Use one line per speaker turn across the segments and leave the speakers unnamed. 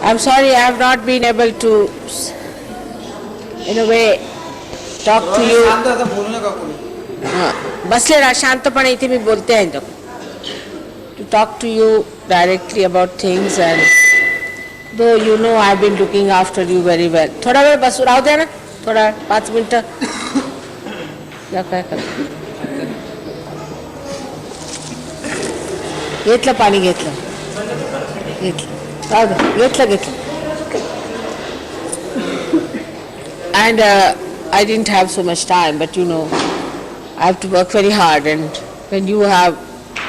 I'm sorry I have not been able to, in a way, talk to you.
शांत आता बोलू नका कोणी.
बसले राहा शांतपणे इथे मी बोलते आहे तो. To talk to you directly about things, and though you know I've been looking after you very well. थोडा वेळ बसू राहू द्या ना, थोडा 5 मिनिटं. या काय कर. घेतलं पाणी घेतलं. राहू दे घेतलं. And I didn't have so much time, but you know, I have to work very hard, and when you have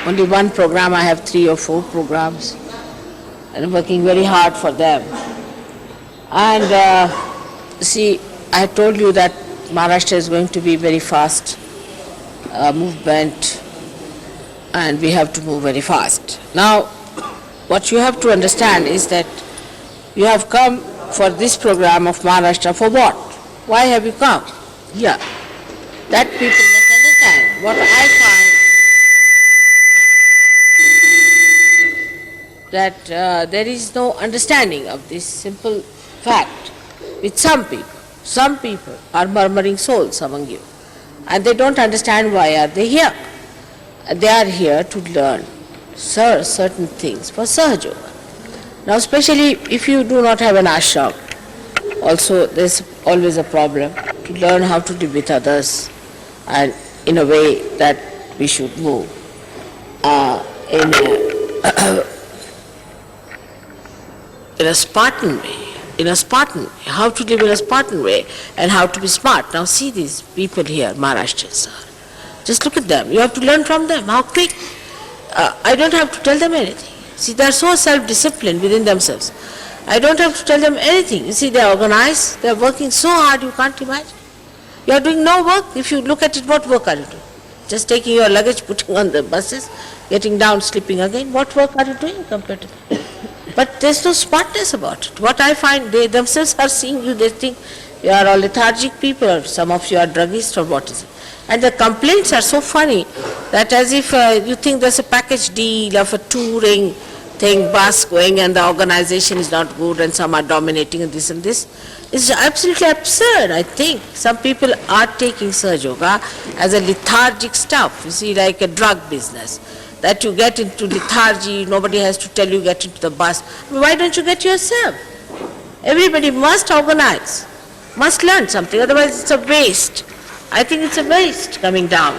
only one program, I have 3 or 4 programs, and I'm working very hard for them. And see, I told you that Maharashtra is going to be very fast movement, and we have to move very fast. Now, what you have to understand is that you have come for this program of Maharashtra for what? Why have you come? Yeah. That people must understand. What I find that there is no understanding of this simple fact with some people. Some people are murmuring souls among you, and they don't understand why are they here. They are here to learn certain things for Sahaja. Now, especially if you do not have an ashram, also there's always a problem to learn how to live with others, and in a way that we should move in a Spartan way. How to live in a Spartan way and how to be smart. Now see these people here, Maharashtrians are. Just look at them. You have to learn from them. How quick. I don't have to tell them anything. See, they are so self-disciplined within themselves. I don't have to tell them anything. You see, they are organized. They are working so hard you can't imagine. You are doing no work. If you look at it, what work are you doing? Just taking your luggage, putting on the buses, getting down, sleeping again. What work are you doing compared to that? But there's no smartness about it. What I find, they themselves are seeing you, they think you are all lethargic people, or some of you are druggists, or what is it. And the complaints are so funny that as if you think there's a package deal of a touring thing, bus going, and the organization is not good and some are dominating and this and this. It's absolutely absurd, I think. Some people are taking Sahaja Yoga as a lethargic stuff, you see, like a drug business. That you get into lethargy, nobody has to tell you get into the bus. Why don't you get yourself? Everybody must organize, must learn something, otherwise it's a waste. I think it's a waste coming down.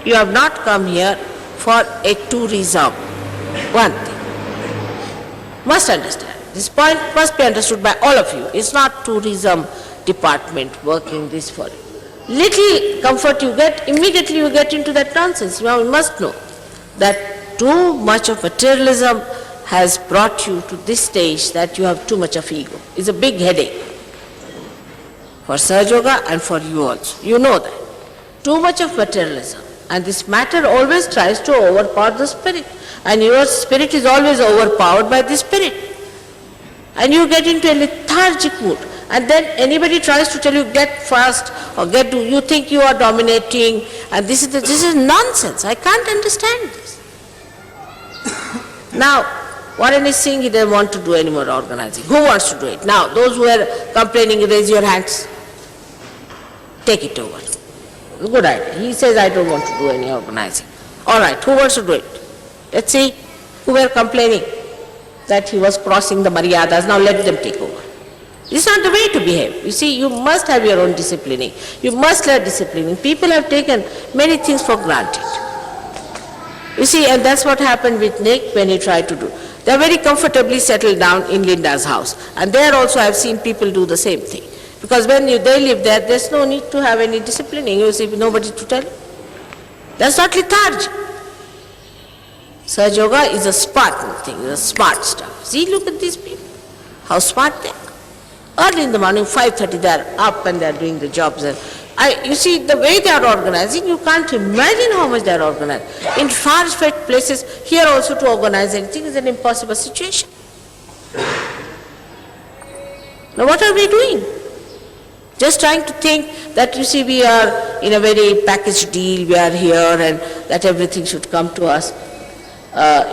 You have not come here for a tourism. One thing. Must understand. This point must be understood by all of you. It's not tourism department working this for you. Little comfort you get, immediately you get into that nonsense. You must know that too much of materialism has brought you to this stage that you have too much of ego. It's a big headache for Sahaja Yoga and for you also. You know that. Too much of materialism. And this matter always tries to overpower the spirit. And your spirit is always overpowered by the spirit. And you get into a lethargic mood. And then anybody tries to tell you get fast or get do, you think you are dominating, and this is nonsense. I can't understand this. Now, Warren is saying he doesn't want to do any more organizing. Who wants to do it? Now, those who are complaining, raise your hands. Take it over. Good idea. He says I don't want to do any organizing. All right, who wants to do it? Let's see who were complaining that he was crossing the maryadas. Now let them take over. This is not the way to behave. You see, you must have your own disciplining. You must learn disciplining. People have taken many things for granted. You see, and that's what happened with Nick when he tried to do. They are very comfortably settled down in Linda's house. And there also I have seen people do the same thing. Because when they live there, there's no need to have any disciplining. You see, nobody to tell you. That's not lethargy. Sahaja Yoga is a Spartan thing, it's a smart stuff. See, look at these people. How smart they are. Early in the morning, 5:30, they are up and they are doing the jobs. You see, the way they are organizing, you can't imagine how much they are organized. In far-fetched places, here also to organize anything is an impossible situation. Now what are we doing? Just trying to think that, you see, we are in a very packaged deal, we are here and that everything should come to us.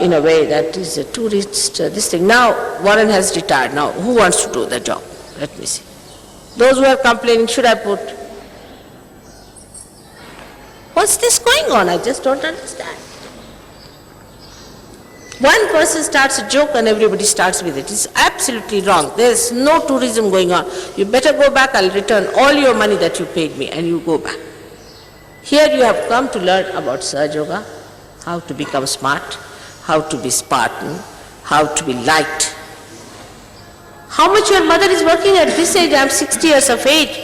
in a way that is a tourist, this thing. Now, Warren has retired. Now, who wants to do the job? Let me see. Those who are complaining, should I put? What's this going on? I just don't understand. One person starts a joke and everybody starts with it. It's absolutely wrong. There's no tourism going on. You better go back. I'll return all your money that you paid me, and you go back. Here you have come to learn about Sahaja Yoga, how to become smart, how to be Spartan, how to be light. How much your mother is working at this age? I'm 60 years of age.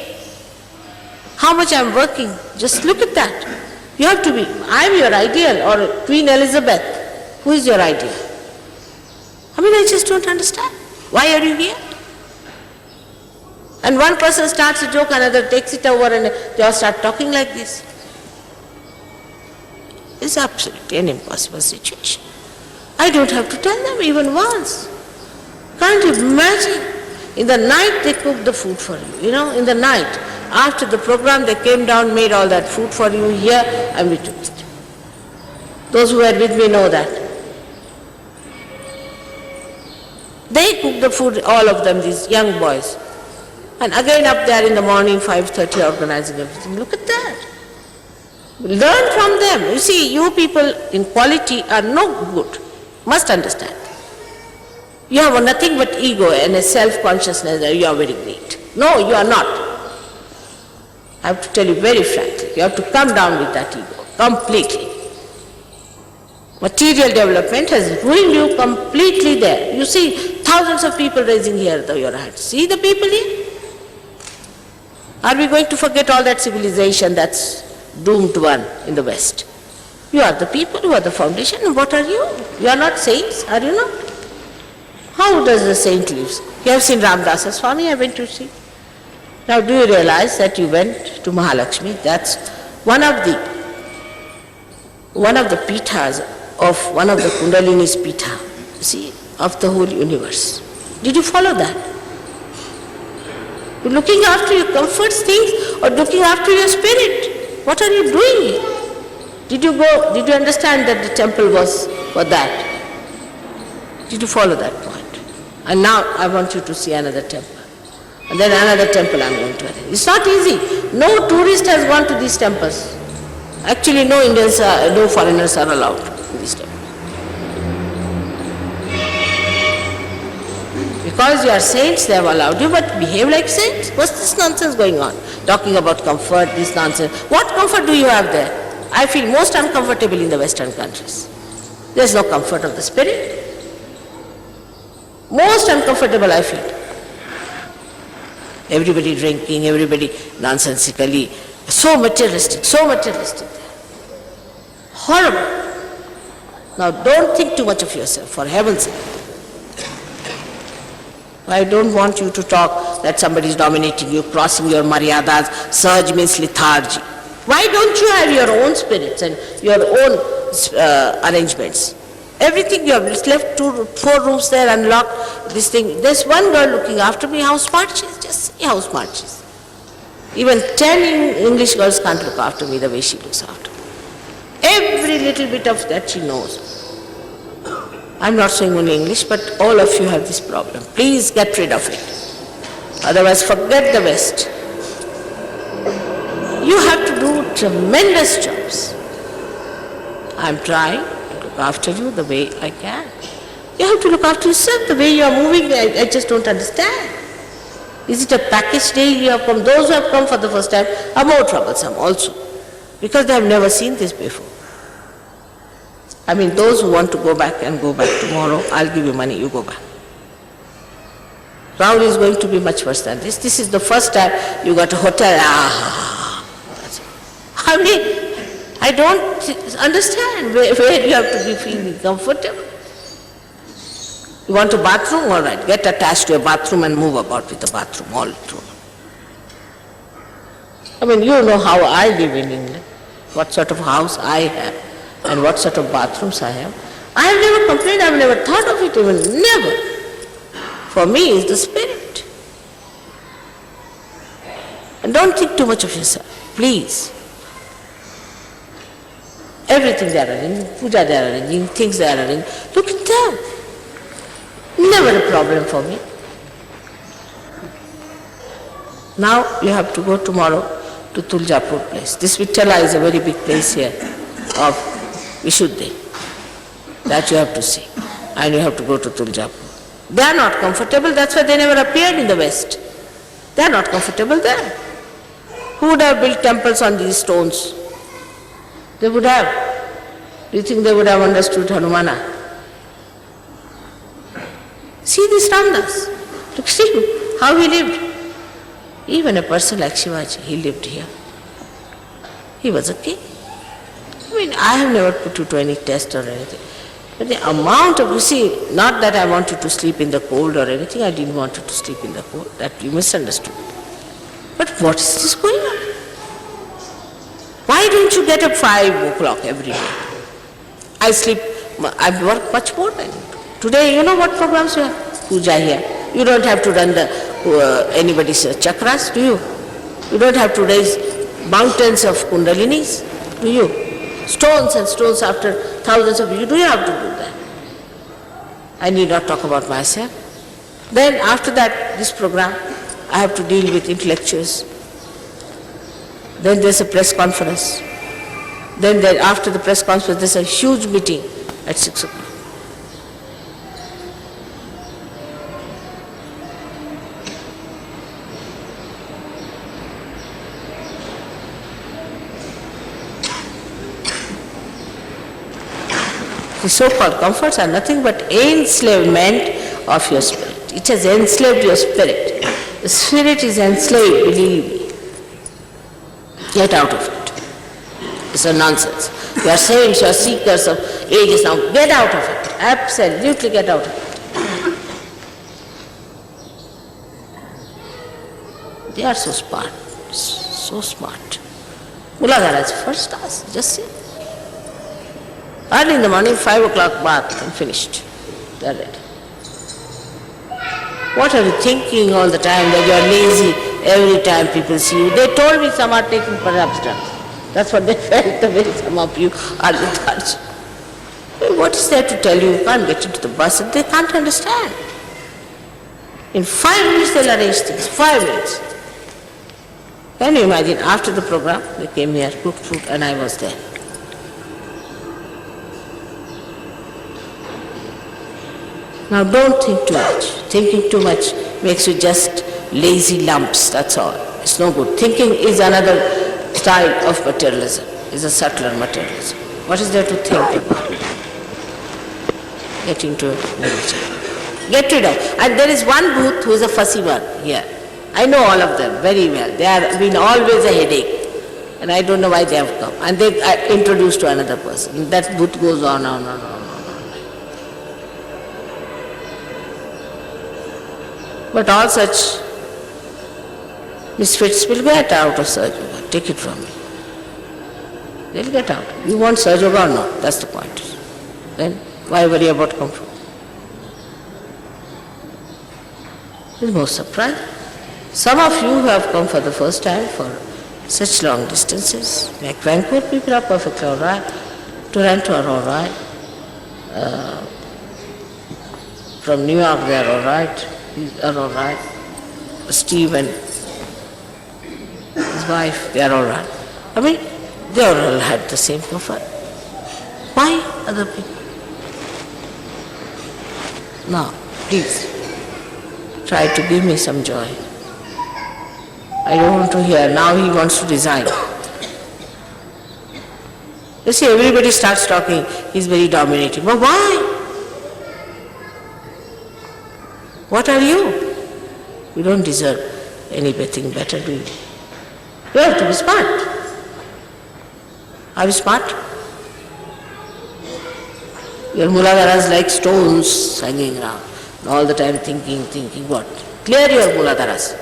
How much I'm working? Just look at that. You have to be, I'm your ideal, or Queen Elizabeth. Who is your ideal? I mean, I just don't understand. Why are you here? And one person starts a joke, another takes it over, and they all start talking like this. It's absolutely an impossible situation. I don't have to tell them even once. Can't you imagine? In the night they cook the food for you, in the night. After the program they came down, made all that food for you here, and we took it. Those who were with me know that. They cook the food, all of them, these young boys. And again up there in the morning, 5:30, organizing everything. Look at that. Learn from them. You see, you people in quality are no good. Must understand. You have nothing but ego and a self-consciousness that you are very great. No, you are not. I have to tell you very frankly, you have to come down with that ego, completely. Material development has ruined you completely there. You see thousands of people raising here your hands. See the people here? Are we going to forget all that civilization that's doomed one in the West? You are the people who are the foundation, and what are you? You are not saints, are you not? How does the saint live? You have seen Ramdasa Swami, I went to see. Now do you realize that you went to Mahalakshmi? That's one of the pithas of one of the Kundalini's pitha, see, of the whole universe. Did you follow that? You're looking after your comforts things or looking after your spirit? What are you doing here? Did you understand that the temple was for that? Did you follow that point? And now I want you to see another temple. And then another temple I'm going to attend. It's not easy. No tourist has gone to these temples. Actually, no Indians, no foreigners are allowed to these temples. Because you are saints, they have allowed you, but behave like saints. What's this nonsense going on? Talking about comfort, this nonsense. What comfort do you have there? I feel most uncomfortable in the Western countries. There's no comfort of the spirit. Most uncomfortable I feel. Everybody drinking, everybody nonsensically, so materialistic there. Horrible. Now don't think too much of yourself, for heaven's sake. I don't want you to talk that somebody is dominating you, crossing your maryadas. Surge means lethargy. Why don't you have your own spirits and your own arrangements? Everything you have left 4 rooms there unlocked, this thing. There's one girl looking after me, how smart she is. Just see how smart she is. Even 10 English girls can't look after me the way she looks after me. Every little bit of that she knows. I'm not saying only English, but all of you have this problem. Please get rid of it. Otherwise, forget the West. You have to do tremendous jobs. I'm trying to look after you the way I can. You have to look after yourself the way you are moving. I just don't understand. Is it a package deal you have come? Those who have come for the first time are more troublesome also, because they have never seen this before. I mean, those who want to go back and go back tomorrow, I'll give you money, you go back. Round is going to be much worse than this. This is the first time you got a hotel. I mean, I don't understand where you have to be feeling comfortable. You want a bathroom? All right, get attached to a bathroom and move about with the bathroom all through. I mean, you know how I live in England, what sort of house I have. And what sort of bathrooms I have. I have never complained, I have never thought of it even, never. For me it's the spirit. And don't think too much of yourself, please. everything they are arranging, puja they are arranging, things they are arranging. Look at them. Never a problem for me. Now you have to go tomorrow to Tuljapur place. This Vitala is a very big place here of Vishuddhi that you have to see. And you have to go to Tuljapur. They are not comfortable, that's why they never appeared in the West. They are not comfortable there. Who would have built temples on these stones? They would have. Do you think they would have understood Hanumana? See this Ramdas. Look, see how he lived. Even a person like Shivaji, he lived here. He was a king. I mean, I have never put you to any test or anything. But the amount of, you see, not that I want you to sleep in the cold or anything, I didn't want you to sleep in the cold, that you misunderstood. But what is this going on? Why don't you get up 5 o'clock every day? I sleep, I work much more than you. Today, you know what programs you have? Puja here. You don't have to run anybody's chakras, do you? You don't have to raise mountains of kundalinis, do you? Stones and stones after thousands of years, do you have to do that? I need not talk about myself. Then after that, this program, I have to deal with intellectuals. Then there's a press conference. Then after the press conference, there's a huge meeting at 6 o'clock. The so-called comforts are nothing but enslavement of your spirit. It has enslaved your spirit. The spirit is enslaved, believe me. Get out of it. It's a nonsense. You are saints, you are seekers of ages now. Get out of it. Absolutely get out of it. They are so smart. So smart. Muladhara is first class. Just see. Early in the morning, 5 o'clock bath and finished. They are ready. What are you thinking all the time that you are lazy every time people see you? They told me some are taking perhaps drugs. That's what they felt the way some of you are lethargic. What is there to tell you? You can't get into the bus and they can't understand. In 5 minutes they'll arrange things. 5 minutes. Can you imagine? After the program, they came here, cooked food, and I was there. Now don't think too much. Thinking too much makes you just lazy lumps, that's all. It's no good. Thinking is another style of materialism, is a subtler materialism. What is there to think about? Get into religion. Get rid of. And there is one booth who is a fussy one here. I know all of them very well. They have been always a headache. And I don't know why they have come. And they are introduced to another person. That booth goes on. But all such misfits will get out of Sahaja Yoga. Take it from me. They'll get out. You want Sahaja Yoga or not? That's the point. Then why worry about comfort? It's most surprising. Some of you who have come for the first time for such long distances, like Vancouver, people are perfectly all right. Toronto are all right. From New York they are all right. These are all right. Steve and his wife, they are all right. I mean, they all had the same comfort. Why other people? Now, please, try to give me some joy. I don't want to hear, now he wants to resign. You see, everybody starts talking, he's very dominating. But why? What are you? You don't deserve anything better, do you? You have to be smart. Are you smart? Your muladharas like stones hanging around. All the time thinking what? Clear your muladharas.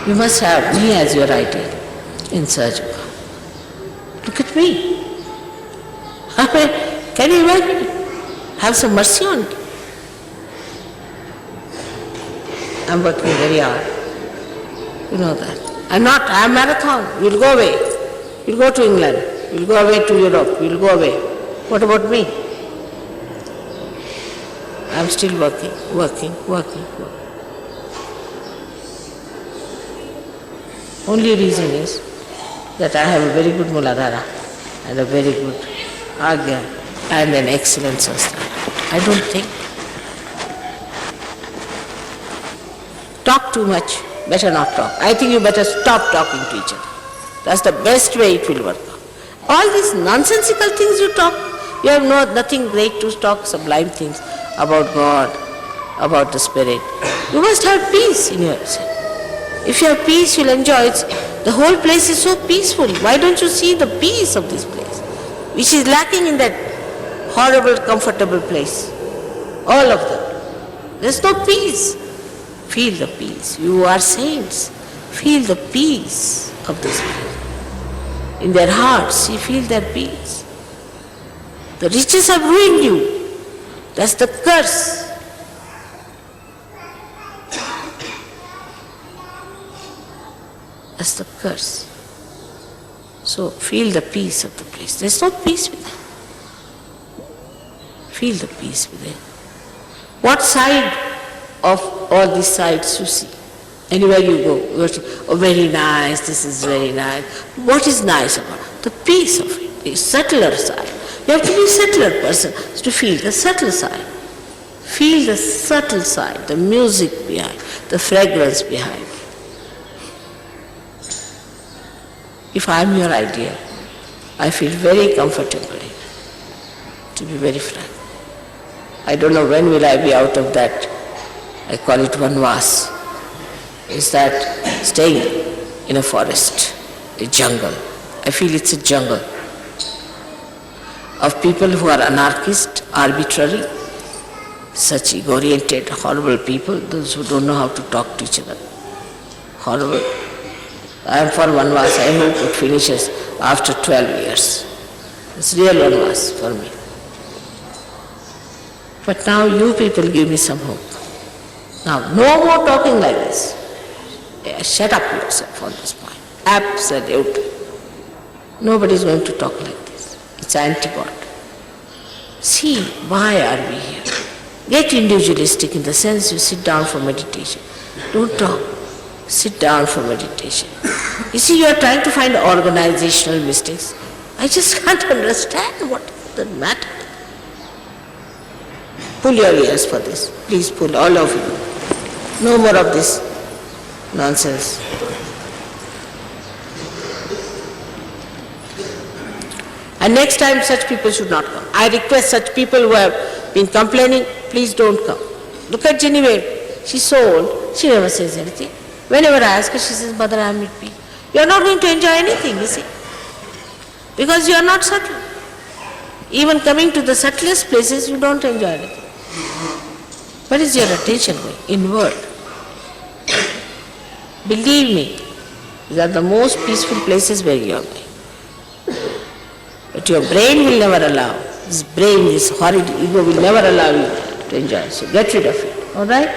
You must have me as your ideal in Sahaja Yoga. Look at me. I mean, can you imagine? Have some mercy on me. I'm working very hard. You know that. I'm marathon. You'll go away. You'll go to England. You'll go away to Europe. You'll go away. What about me? I'm still working. Only reason is that I have a very good Muladhara and a very good Agya and an excellent Sastra. I don't think. Talk too much, better not talk. I think you better stop talking to each other. That's the best way it will work out. All these nonsensical things you talk, you have nothing great to talk, sublime things about God, about the Spirit. You must have peace in yourself. If you have peace, you'll enjoy it. The whole place is so peaceful. Why don't you see the peace of this place, which is lacking in that horrible, comfortable place? All of them. There's no peace. Feel the peace. You are saints. Feel the peace of this place. In their hearts, you feel their peace. The riches have ruined you. That's the curse. That's the curse. So feel the peace of the place. There's no peace within. Feel the peace within. What side of all these sides you see? Anywhere you go, you say, oh, very nice, this is very nice. What is nice about it? The peace of it, the subtler side. You have to be a subtler person to feel the subtle side. Feel the subtle side, the music behind, the fragrance behind. If I am your ideal, I feel very comfortably, to be very frank. I don't know when will I be out of that. I call it vanvas. Is that staying in a forest, a jungle. I feel it's a jungle of people who are anarchist, arbitrary, such ego-oriented, horrible people, those who don't know how to talk to each other. Horrible. I am for vanvas. I hope it finishes after 12 years. It's real vanvas for me. But now you people give me some hope. Now, no more talking like this. Shut up yourself on this point. Absolutely. Nobody is going to talk like this. It's anti-God. See, why are we here? Get individualistic in the sense you sit down for meditation. Don't talk. Sit down for meditation. You see, you are trying to find organizational mistakes. I just can't understand what is the matter. Pull your ears for this. Please pull, all of you. No more of this nonsense. And next time such people should not come. I request such people who have been complaining, please don't come. Look at Genevieve. She's so old. She never says anything. Whenever I ask her, she says, Mother, I am at peace. You are not going to enjoy anything, you see. Because you are not subtle. Even coming to the subtlest places, you don't enjoy anything. Where is your attention going? Inward. Believe me, these are the most peaceful places where you are going. But your brain will never allow. This brain, this horrid ego will never allow you to enjoy. So get rid of it. Alright?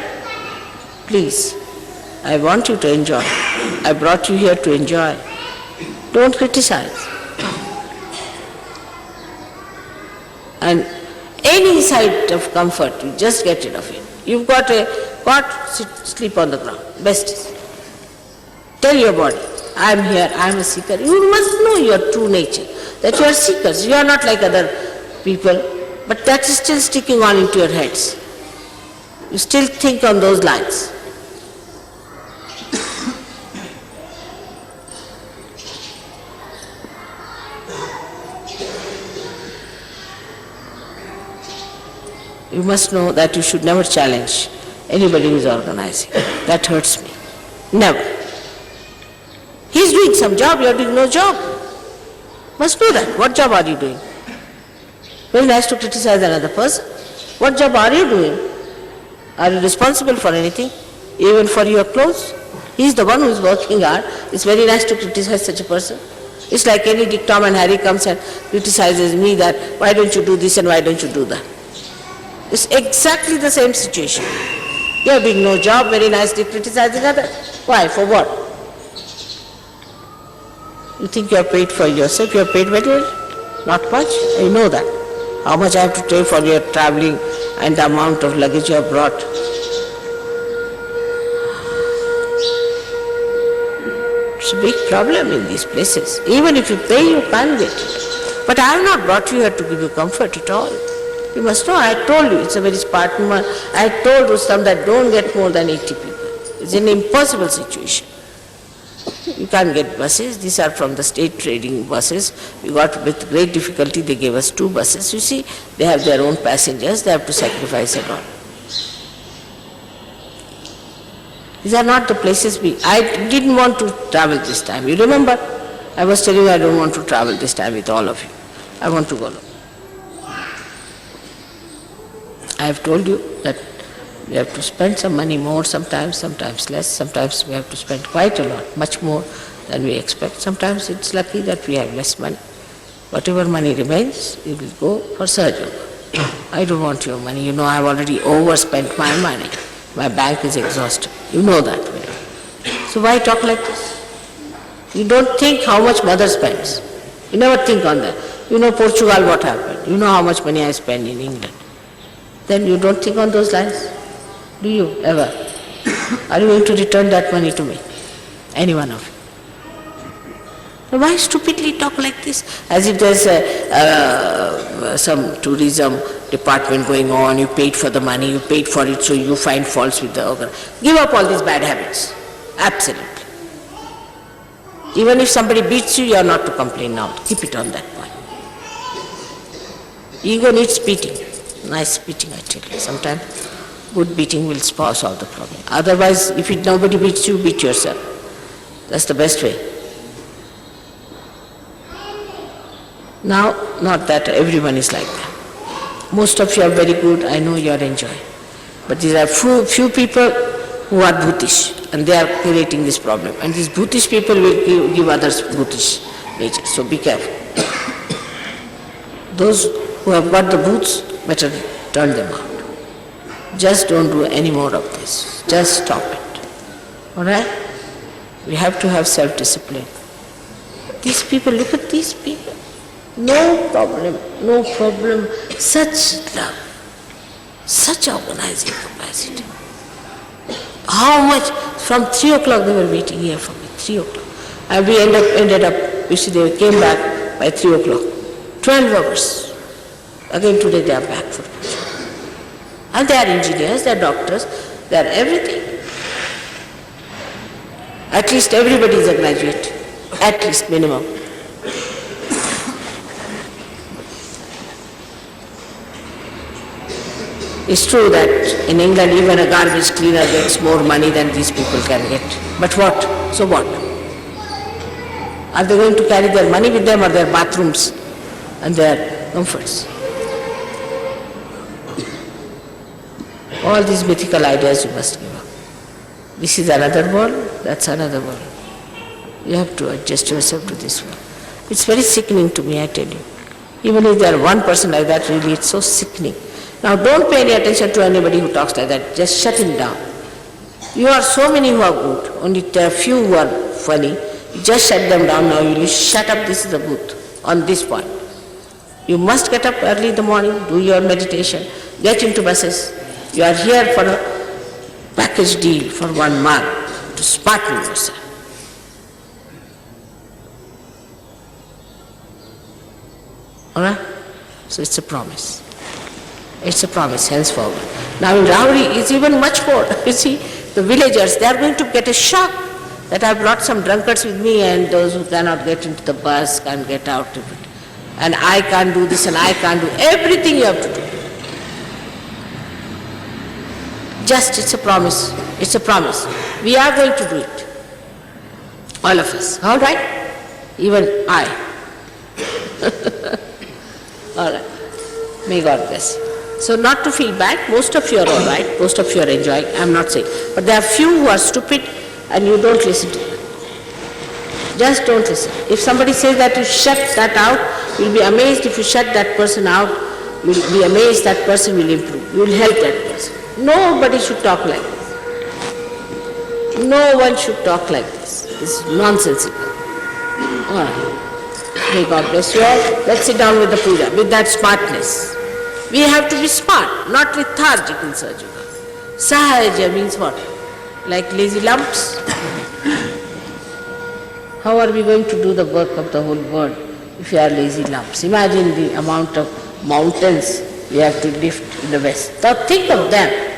Please. I want you to enjoy. I brought you here to enjoy. Don't criticize. And any sight of comfort, you just get rid of it. You've got a cot, sleep on the ground. Best is. Tell your body, I am here, I am a seeker. You must know your true nature, that you are seekers. You are not like other people, but that is still sticking on into your heads. You still think on those lines. You must know that you should never challenge anybody who is organizing. That hurts me. Never. He is doing some job, you are doing no job. Must know that. What job are you doing? Very nice to criticize another person. What job are you doing? Are you responsible for anything? Even for your clothes? He is the one who is working hard. It's very nice to criticize such a person. It's like any Dick, Tom and Harry comes and criticizes me that why don't you do this and why don't you do that? It's exactly the same situation. You are doing no job, very nicely criticizing others. Why? For what? You think you are paid for yourself, you are paid very well? Not much, I know that. How much I have to pay for your travelling and the amount of luggage you have brought. It's a big problem in these places. Even if you pay, you can't get it. But I have not brought you here to give you comfort at all. You must know, I told you, it's a very Spartan one. I told Rustam that don't get more than 80 people. It's an impossible situation. You can't get buses. These are from the state trading buses. We got with great difficulty, they gave us 2 buses. You see, they have their own passengers, they have to sacrifice a lot. These are not the places I didn't want to travel this time. You remember? I was telling you I don't want to travel this time with all of you. I want to go alone. I have told you that we have to spend some money more sometimes, sometimes less, sometimes we have to spend quite a lot, much more than we expect. Sometimes it's lucky that we have less money. Whatever money remains, we will go for surgery. I don't want your money. You know I have already overspent my money. My bank is exhausted. You know that well. So why talk like this? You don't think how much mother spends. You never think on that. You know Portugal what happened. You know how much money I spend in England. Then you don't think on those lines? Do you ever? Are you going to return that money to me? Any one of you? Why stupidly talk like this? As if there's some tourism department going on, you paid for the money, you paid for it, so you find faults with the organization. Give up all these bad habits. Absolutely. Even if somebody beats you, you are not to complain now. Keep it on that point. Ego needs beating. Nice beating, I tell you. Sometimes good beating will solve the problem. Otherwise, if nobody beats you, beat yourself. That's the best way. Now, not that everyone is like that. Most of you are very good, I know you are enjoying. But these are few people who are bhutish, and they are creating this problem. And these bhutish people will give others bhutish nature, so be careful. Those who have got the boots, better turn them out. Just don't do any more of this. Just stop it. All right? We have to have self-discipline. These people, look at these people. No problem, no problem. Such love, such organizing capacity. How much? From 3 o'clock they were waiting here for me, 3 o'clock. And we ended up, you see, they came back by 3 o'clock. 12 hours. Again today they are back for it. And they are engineers, they are doctors, they are everything. At least everybody is a graduate. At least minimum. It's true that in England even a garbage cleaner gets more money than these people can get. But what? So what? Are they going to carry their money with them or their bathrooms and their comforts? All these mythical ideas you must give up. This is another world, that's another world. You have to adjust yourself to this world. It's very sickening to me, I tell you. Even if there are one person like that, really it's so sickening. Now don't pay any attention to anybody who talks like that, just shut him down. You are so many who are good, only there are few who are funny. You just shut them down now, you shut up, this is a booth, on this point. You must get up early in the morning, do your meditation, get into buses. You are here for a package deal for 1 month to spartan yourself. Alright? So it's a promise. It's a promise henceforward. Now in Rahuri it's even much more. You see, the villagers, they are going to get a shock that I brought some drunkards with me and those who cannot get into the bus can't get out of it. And I can't do this and I can't do everything you have to do. Just, it's a promise. It's a promise. We are going to do it. All of us. All right? Even I. All right. May God bless you. So not to feel bad, most of you are all right, most of you are enjoying, I'm not saying. But there are few who are stupid and you don't listen to them. Just don't listen. If somebody says that you shut that out, you'll be amazed if you shut that person out, you'll be amazed that person will improve. You will help that person. Nobody should talk like that. No one should talk like this. This is nonsensical. All right. May God bless you all. Let's sit down with the puja, with that smartness. We have to be smart, not lethargic in Sahaja. Sahaja means what? Like lazy lumps? How are we going to do the work of the whole world if we are lazy lumps? Imagine the amount of mountains we have to lift in the West. Now think of them.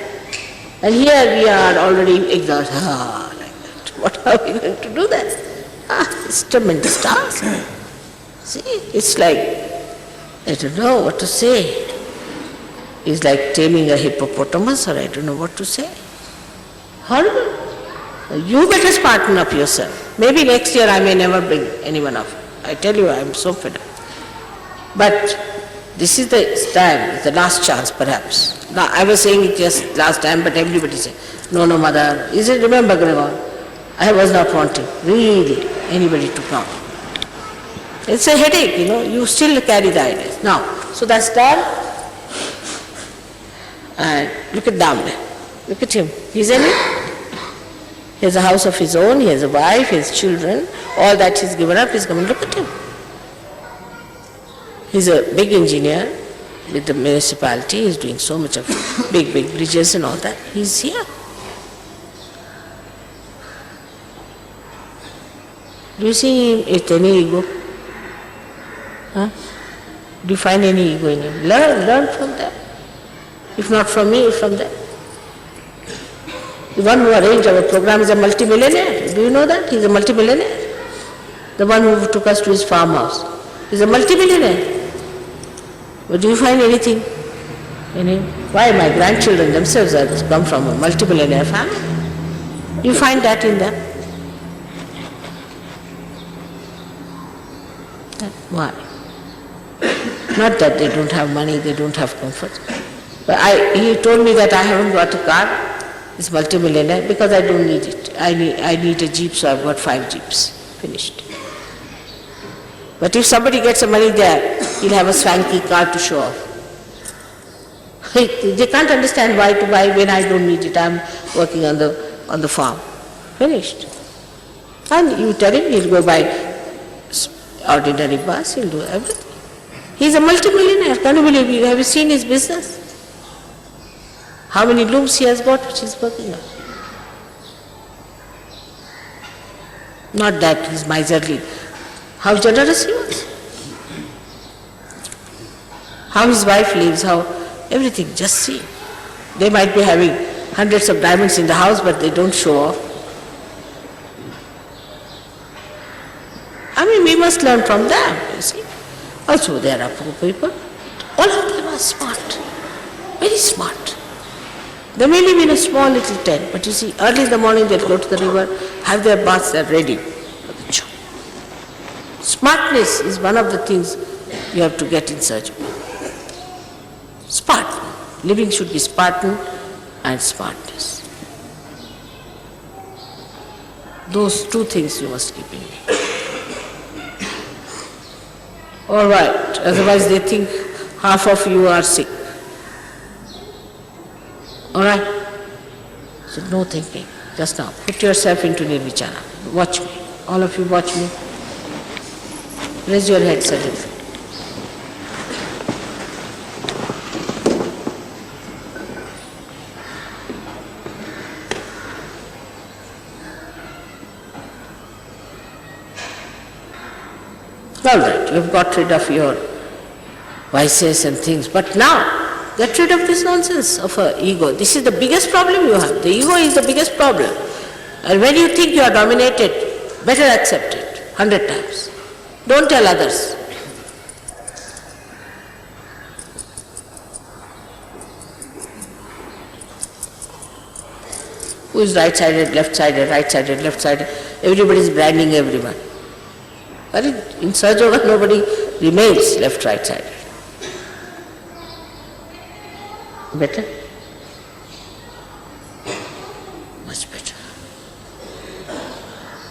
And here we are already exhausted. Like that. What are we going to do that? It's a tremendous task. See, it's like, I don't know what to say. It's like taming a hippopotamus, or I don't know what to say. Horrible. You better smarten up yourself. Maybe next year I may never bring anyone up. I tell you, I am so fed up. But this is the time, the last chance perhaps. Now, I was saying it just last time, but everybody said, no, mother. Is it, remember, Gregor? I was not wanting, really, anybody to come. It's a headache, you still carry the ideas. Now, so that's done. And look at down there. Look at him. He's in it. He has a house of his own, he has a wife, he has children. All that he's given up, he's coming. Look at him. He's a big engineer with the municipality. He's doing so much of big bridges and all that. He's here. Do you see him with any ego? Huh? Do you find any ego in him? Learn from them. If not from me, from them. The one who arranged our program is a multimillionaire. Do you know that? He's a multimillionaire. The one who took us to his farmhouse. He's a multimillionaire. But do you find anything in him? Why? My grandchildren themselves have come from a multimillionaire family. You find that in them. Why? Not that they don't have money, they don't have comfort. But he told me that I haven't got a car, this multimillionaire, because I don't need it. I need a jeep, so I've got 5 jeeps. Finished. But if somebody gets some money there, he'll have a swanky car to show off. They can't understand why to buy when I don't need it. I'm working on the farm. Finished. And you tell him he'll go buy ordinary bus, he'll do everything. He's a multimillionaire. Can you believe it? Have you seen his business? How many looms he has got which he's working on? Not that he's miserly. How generous he was. How his wife lives, how everything, just see. They might be having hundreds of diamonds in the house, but they don't show off. I mean, we must learn from them, you see. Also, there are poor people. All of them are smart, very smart. They may live in a small little tent, but you see, early in the morning they'll go to the river, have their baths, they're ready for the job. Smartness is one of the things you have to get in search of. Spartan. Living should be Spartan and smartness. Those 2 things you must keep in mind. All right, otherwise they think half of you are sick. All right? So no thinking. Just now, put yourself into nirvichara. Watch me. All of you watch me. Raise your head suddenly. All right, you've got rid of your vices and things, but now get rid of this nonsense of ego. This is the biggest problem you have. The ego is the biggest problem. And when you think you are dominated, better accept it 100 times. Don't tell others. Who is right-sided, left-sided, right-sided, left-sided? Everybody is branding everyone. But in Sahaja Yoga, nobody remains left, right-sided. Better? Much better.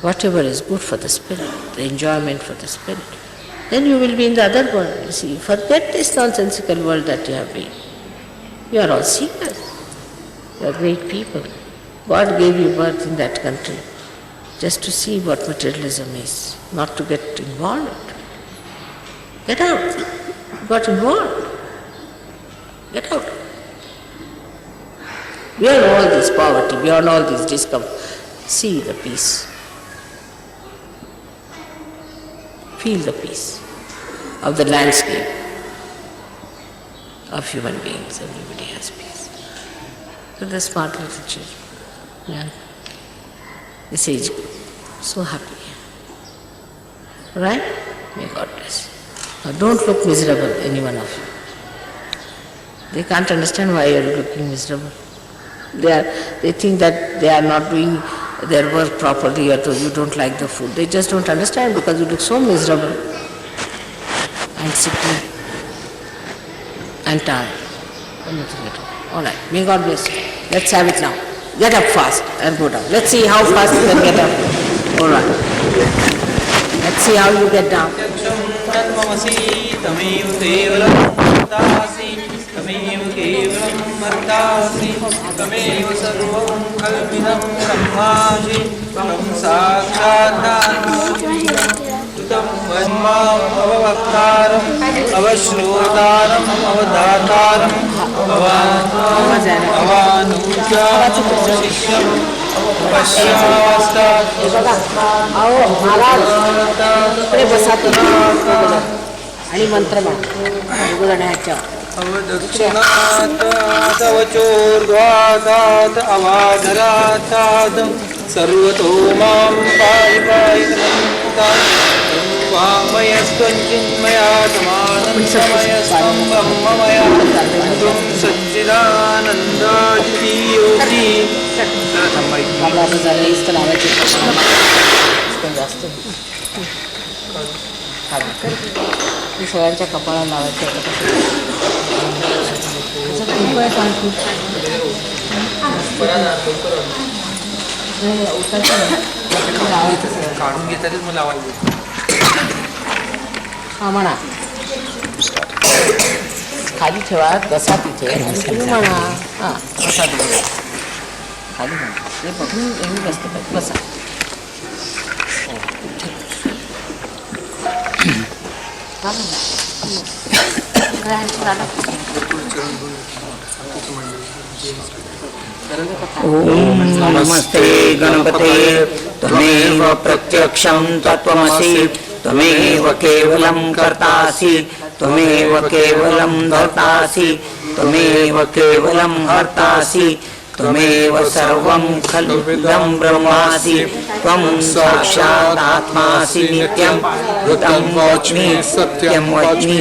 Whatever is good for the spirit, the enjoyment for the spirit, then you will be in the other world. You see, forget this nonsensical world that you have been. You are all seekers. You are great people. God gave you birth in that country just to see what materialism is, not to get involved. Get out. You got involved. Get out. Beyond all this poverty, beyond all this discomfort, see the peace. Feel the peace of the landscape of human beings. Everybody has peace. So the smart little children, yeah. This age group, so happy. Right? May God bless. Now don't look miserable, any one of you. They can't understand why you are looking miserable. They think that they are not doing their work properly, or you don't like the food. They just don't understand because you look so miserable and sickly and tired. All right, may God bless you. Let's have it now. Get up fast and go down. Let's see how fast you can get up. All right. Let's see how you get down.
तमेव केवलं मर्तासि तमेव सर्वं कल्पितं ब्रह्मासि त्वं साक्षात् माम् अववक्तारम् अवश्रोतारम् अवधातारम् अवानुजाशिष्यम् पश्यास्तात्
आणि मंत्र ह्याच्या
अवदक्षिणात् अवचोर्ध्वातात् अवाधरातात् सर्वतो मां पाहि पाहि वामयस्त्वञ्चिन्मया समानन्दमयस्त्वं ब्रह्ममया त्वं सच्चिदानन्दादियोगी
सगळ्यांच्या कपाळाला लावायचं
काढून घेतातच मला आवाज
हा म्हणा खाली ठेवा बसा तिथे म्हणा हा बसा तिथे खाली म्हणा ते बघून एवढी बसते पाहिजे बसा
ओम नमस्ते गणपते त्वमेव प्रत्यक्षं तत्त्वमसि त्वमेव केवलं कर्तासि त्वमेव केवलं धर्तासि त्वमेव केवलं हर्तासि त्वमेव सर्वं खलु इदं ब्रह्मासि त्वं साक्षात् आत्मासि नित्यं ऋतं वच्मि सत्यं वच्मि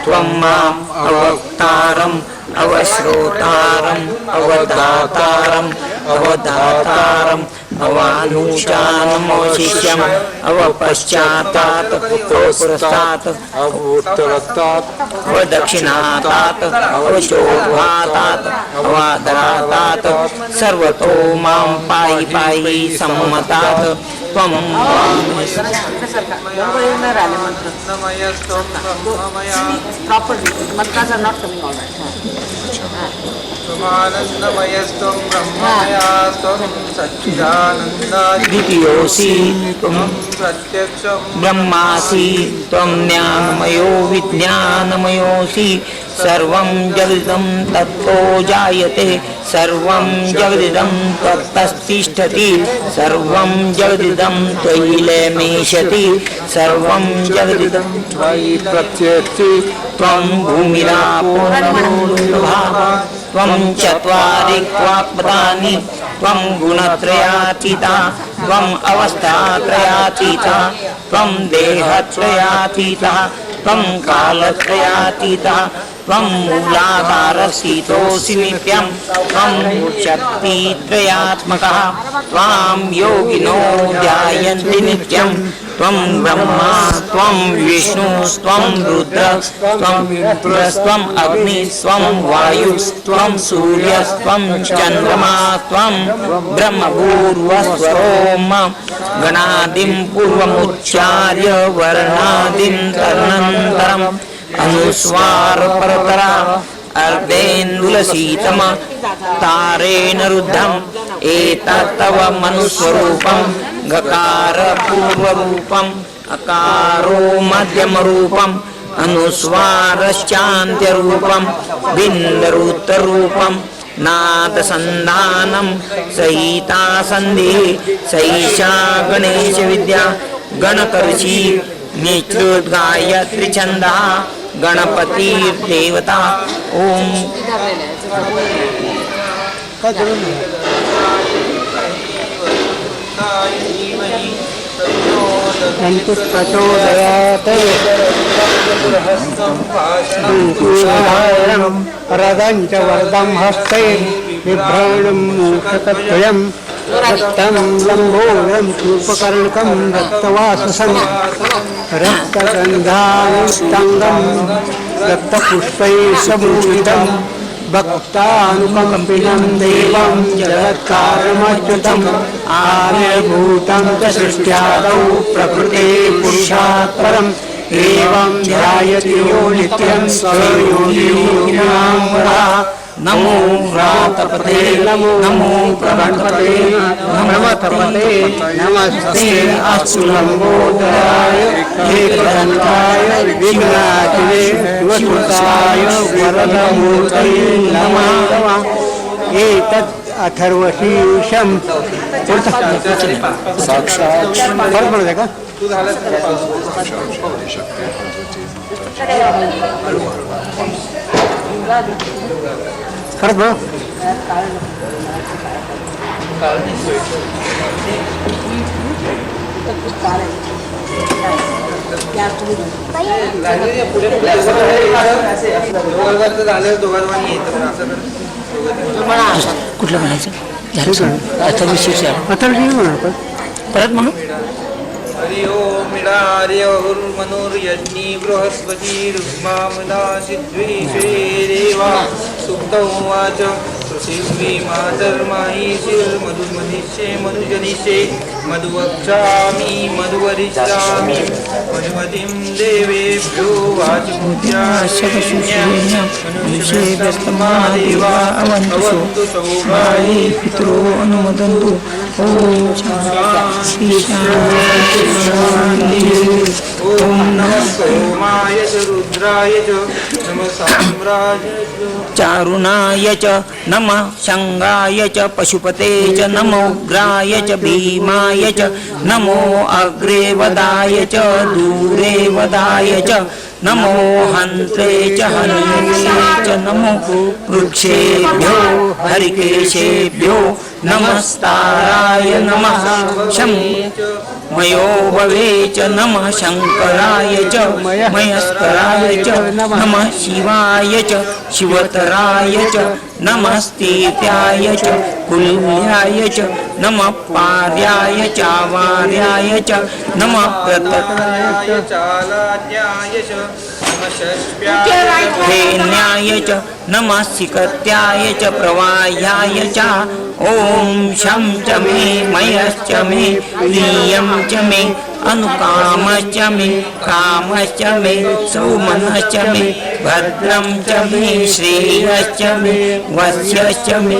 त्वं माम् अवक्तारम् अवश्रोतारम् अवधातारम् अवधातारम् अवानुजानमवशिष्यम् अवपश्चातात् पुरोस्तात् अवोत्तरतात् अवदक्षिणातात् अवचोर्ध्वातात् अवाधरातात् सर्वतो मां पाहि पाहि सम्मतात् त्वं
समानन्दमयस्त्वं ब्रह्ममयास्त्वं
द्वितीयोऽसि त्वं
प्रत्यक्षं
ब्रह्मासि त्वं ज्ञानमयो विज्ञानमयोऽसि सर्वं जगदिदं तत्तो जायते सर्वं जगदिदं तत्तस्तिष्ठति सर्वं जगदिदं त्वयि लयमेष्यति सर्वं जगदिदं त्वयि प्रत्यक्षति त्वं भूमिरापो त्वं चत्वारि क्वात्मतानि त्वं गुणत्रयातीता त्वं अवस्थात्रयातीता त्वं देहत्रयातीता त्वं कालत्रयातीता त्वं मूलाधारस्थितोऽसि नित्यं त्वं शक्तित्रयात्मकः त्वां योगिनो ध्यायन्ति नित्यं त्वं ब्रह्मा त्वं विष्णुस्त्वं रुद्रस्त्वं अग्निस्त्वं वायुस्त्वं सूर्यस्त्वं चन्द्रमास्त्वं ब्रह्मपूर्वस्वरोम गणादिं पूर्वमुच्चार्य वर्णादिं तदनन्तरम् अनुस्वार परतरा अर्धेन्दुलसीतम तारेण रुद्धम् एतत्तव मनुस्वरूपं गकार पूर्वरूपम् अकारो मध्यमरूपम् अनुस्वारश्चान्त्यरूपं बिन्दरूत्तरूपं नादसन्धानं सहिता सन्धिः सैषा गणेशविद्या गणकर्षी निश्रुतगायत्री छन्दः गणपतिर्देवता ओम
रदञ्च वरदं हस्ते बिभ्राणं मूषकत्रयं रक्तं लम्बोदरं शूर्पकर्णकं रक्तवाससं रक्तगन्धानुष्टाङ्गं रक्तपुष्पैः समूहितं भक्तानुकम्पिनं देवं जगत्कारणमच्युतम् आविर्भूतं च सृष्ट्यादौ प्रकृते पुरुषात् परम् एवं ध्यायति यो नित्यं स योगिनां वरः
नमो व्रातपते नमो प्रभटपते
नमस्तपते नमस्ते अस्तु लम्बोदराय एकदन्ताय विघ्नाचिने शिवसुताय वरदमूर्तये नमः एतत् अथर्वशीर्षं साक्षात् फरक पडतंय का
तू झालं
फरक पडो
झालं दोघांनी येतं असं
कुठलं म्हणायचं अथर्वशीर्ष परत म्हणू
हरि ओम मिडार्यहुर्मनुर्यज्ञी बृहस्पतिरुग्मामदासिद्विषे देवा सुप्तमुवाच पृथिवी मातर्माहीशिर्मधुमनिष्ये मधुजनिष्ये मधुवक्षामि मधुवरिष्यामि मधुमतिं देवेभ्यो वाचमुद्याशेषेभ्यस्तमादेवा अवन्तु सौभाये
पितरो अनुमोदन्तु
ओम नमः सोमाय च रुद्राय च नमः साम्राज्य
चारुणाय च नमः शंगाय च पशुपते च नमो उग्राय च भीमाय च नमो अग्रे वदाय च दूरे वदाय च नमो हन्त्रे च हन्ये च नमो वृक्षेभ्यो हरिकेशेभ्यो नमस्ताराय नमः मयो भवे च नमः शङ्कराय च मयस्कराय च नमः शिवाय च शिवतराय च नमस्तेत्याय च कुल्याय च नमः पार्याय चावार्याय च नमः प्रतताय
चालाज्ञाय च नमः
फेन्याय च नमः सिकत्याय च प्रवाह्याय च ॐ शं च मे मयश्च मे प्रियं च मे अनुकामश्च मे कामश्च मे सौमनश्च मे भद्रं च मे श्रेयश्च मे वस्यश्च मे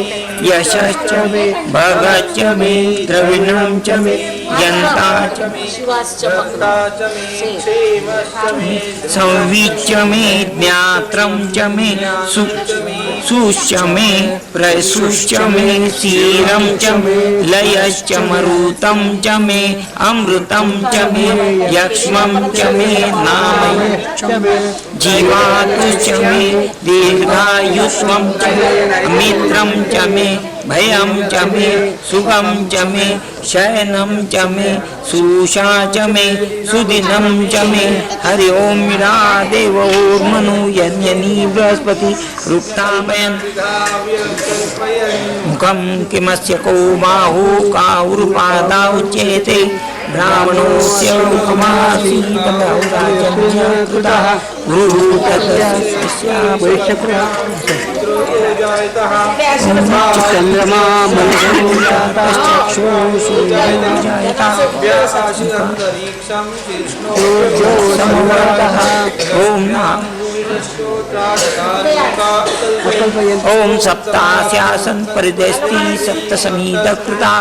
यशश्च मे भगश्च मे द्रविणं च मे यन्ता च मे
भक्ता च मे क्षेमश्च मे
संविच्च मे ज्ञात्रं च मे सुश्च मे प्रसुश्च मे क्षीरं च मे लयश्च मरुतं च मे अमृतं च मे यक्ष्मं च मे नामश्च मे जीवातुश्च मे दीर्घायुष्मं च मे मित्रं च मे भयं च मे सुखं च मे शयनं च मे सुषा च मे सुदिनं च मे हरि ओम मीरा देवोर्मनु यज्ञनी बृहस्पति रुक्तापयन् मुखं किमस्य को बाहु काउरुपादा उच्यते ब्राह्मणोऽस्य मुखमासीतः
चंद्रमा
अन्तरिक्षं कृष्णो
ओम ओम सप्तास्यासन परिदेस्ति सप्तसमीतकृता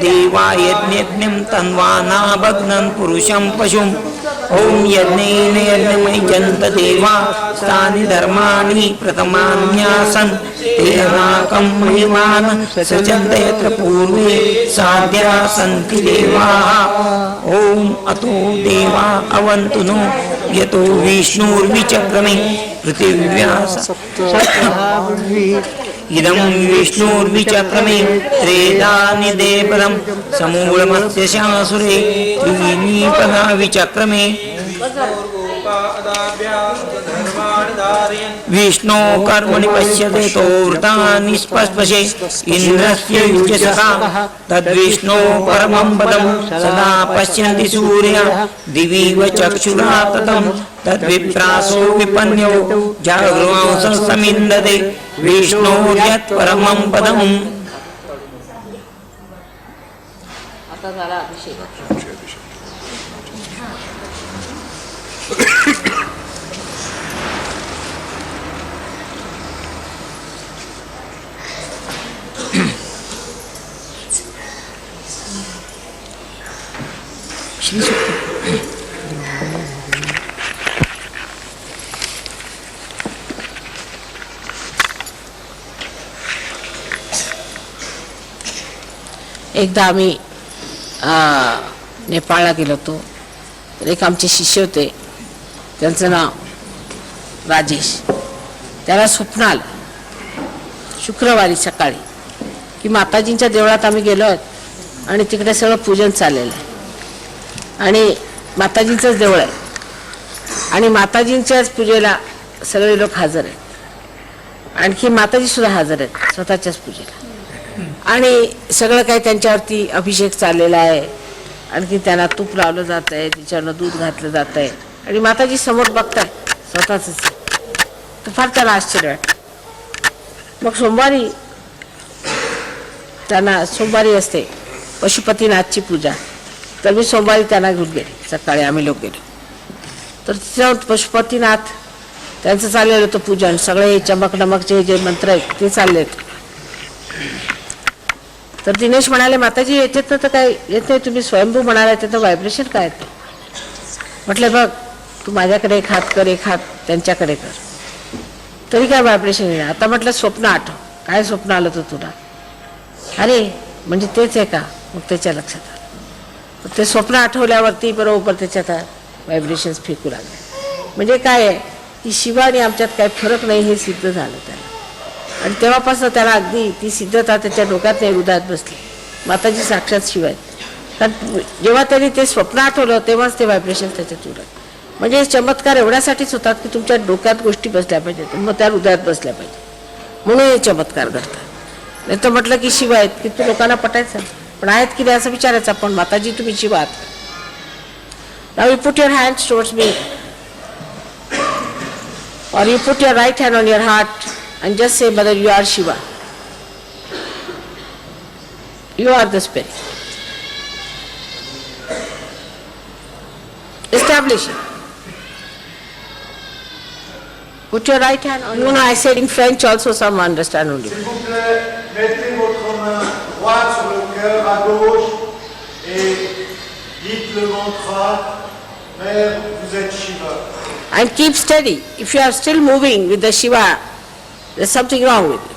देवा यज्ञं तन्वाना भग्नं पुरुषं पशुं ओम यज्ञेन यज्ञमयि जन्त देवा स्थानि धर्माणि प्रथमान्यासन् तेनाकं महिमान सजन्त यत्र पूर्वे साध्या सन्ति देवाः ओम अतो देवा अवन्तु नो यतो विष्णुर्विचक्रमे पृथिव्याः इदं विष्णुर्विचक्रमे त्रेधानि देवदं समूलमस्य शासुरे त्रीणि पदा विचक्रमे विष्णो कर्मणि पश्यते तो वृतानि स्पष्पशे इन्द्रस्य युजसः तद्विष्णो परमं पदं सदा पश्यन्ति सूर्या दिवीव चक्षुरा ततं तद्विप्रासो विपन्यो जागृवांसं समिन्दते विष्णोर्यत् परमं पदम्.
आता झाला अभिषेक. एकदा आम्ही नेपाळला गेलो होतो. तर एक आमचे शिष्य होते, त्यांचं नाव राजेश. त्याला स्वप्न आलं शुक्रवारी सकाळी की माताजींच्या देवळात आम्ही गेलो आहोत आणि तिकडे सगळं पूजन चाललेलं आहे आणि माताजींचंच देवळ आहे आणि माताजींच्याच पूजेला सगळे लोक हजर आहेत. आणखी माताजी सुद्धा हजर आहेत स्वतःच्याच पूजेला आणि सगळं काही त्यांच्यावरती अभिषेक चाललेला आहे. आणखी त्यांना तूप लावलं जात आहे, तिच्यानं दूध घातलं जात आहे आणि माताजी समोर बघताय स्वतःच. तर फार त्याला आश्चर्य वाटतं. मग सोमवारी असते पशुपतीनाथची पूजा. तर मी सोमवारी त्यांना घेऊन गेले. सकाळी आम्ही लोक गेलो तर तिथं पशुपतीनाथ त्यांचं चाललेलं होतं पूजन. सगळे चमकदमकचे जे मंत्र आहेत ते चालले आहेत. तर दिनेश म्हणाले, माताजी येतात तर काय येत नाही, तुम्ही स्वयंभू म्हणाले तर व्हायब्रेशन काय ते. म्हटलं बघ, तू माझ्याकडे एक हात कर, एक हात त्यांच्याकडे कर, तरी काय व्हायब्रेशन येणार. आता म्हटलं स्वप्न आठव, काय स्वप्न आलं होतं तुला. अरे म्हणजे तेच आहे का. मग त्याच्या लक्षात आलं. ते स्वप्न आठवल्यावरती बरोबर त्याच्यात व्हायब्रेशन्स फेकू लागले. म्हणजे काय आहे की शिवा आणि आमच्यात काही फरक नाही हे सिद्ध झालं त्याला. आणि तेव्हापासून त्याला अगदी ती सिद्धता त्याच्या डोक्यात नाही, हृदयात बसली. माताजी साक्षात शिव आहेत. कारण जेव्हा त्यांनी ते स्वप्न आठवलं तेव्हाच ते व्हायब्रेशन त्याच्यात उडत. म्हणजे चमत्कार एवढ्यासाठीच होतात की तुमच्या डोक्यात गोष्टी बसल्या पाहिजेत, मग त्या हृदयात बसल्या पाहिजे, म्हणून हे चमत्कार घडतात. नाही तर म्हटलं की शिव आहेत की तू लोकांना पटायचं, पण आहेत की नाही असं विचारायचं आपण. माताजी तुम्ही शिव आहात. Now you put your hands towards me or you put your right hand on your heart and just say, Mother, you are Shiva. You are the spirit. Establish it. Put your right hand on. No, I said in French also, some understand only.
S'il vous plaît, mettez votre main droite sur le cœur à gauche et dites le mantra, Mère, vous êtes Shiva.
And keep steady. If you are still moving with the Shiva, there's something wrong with you.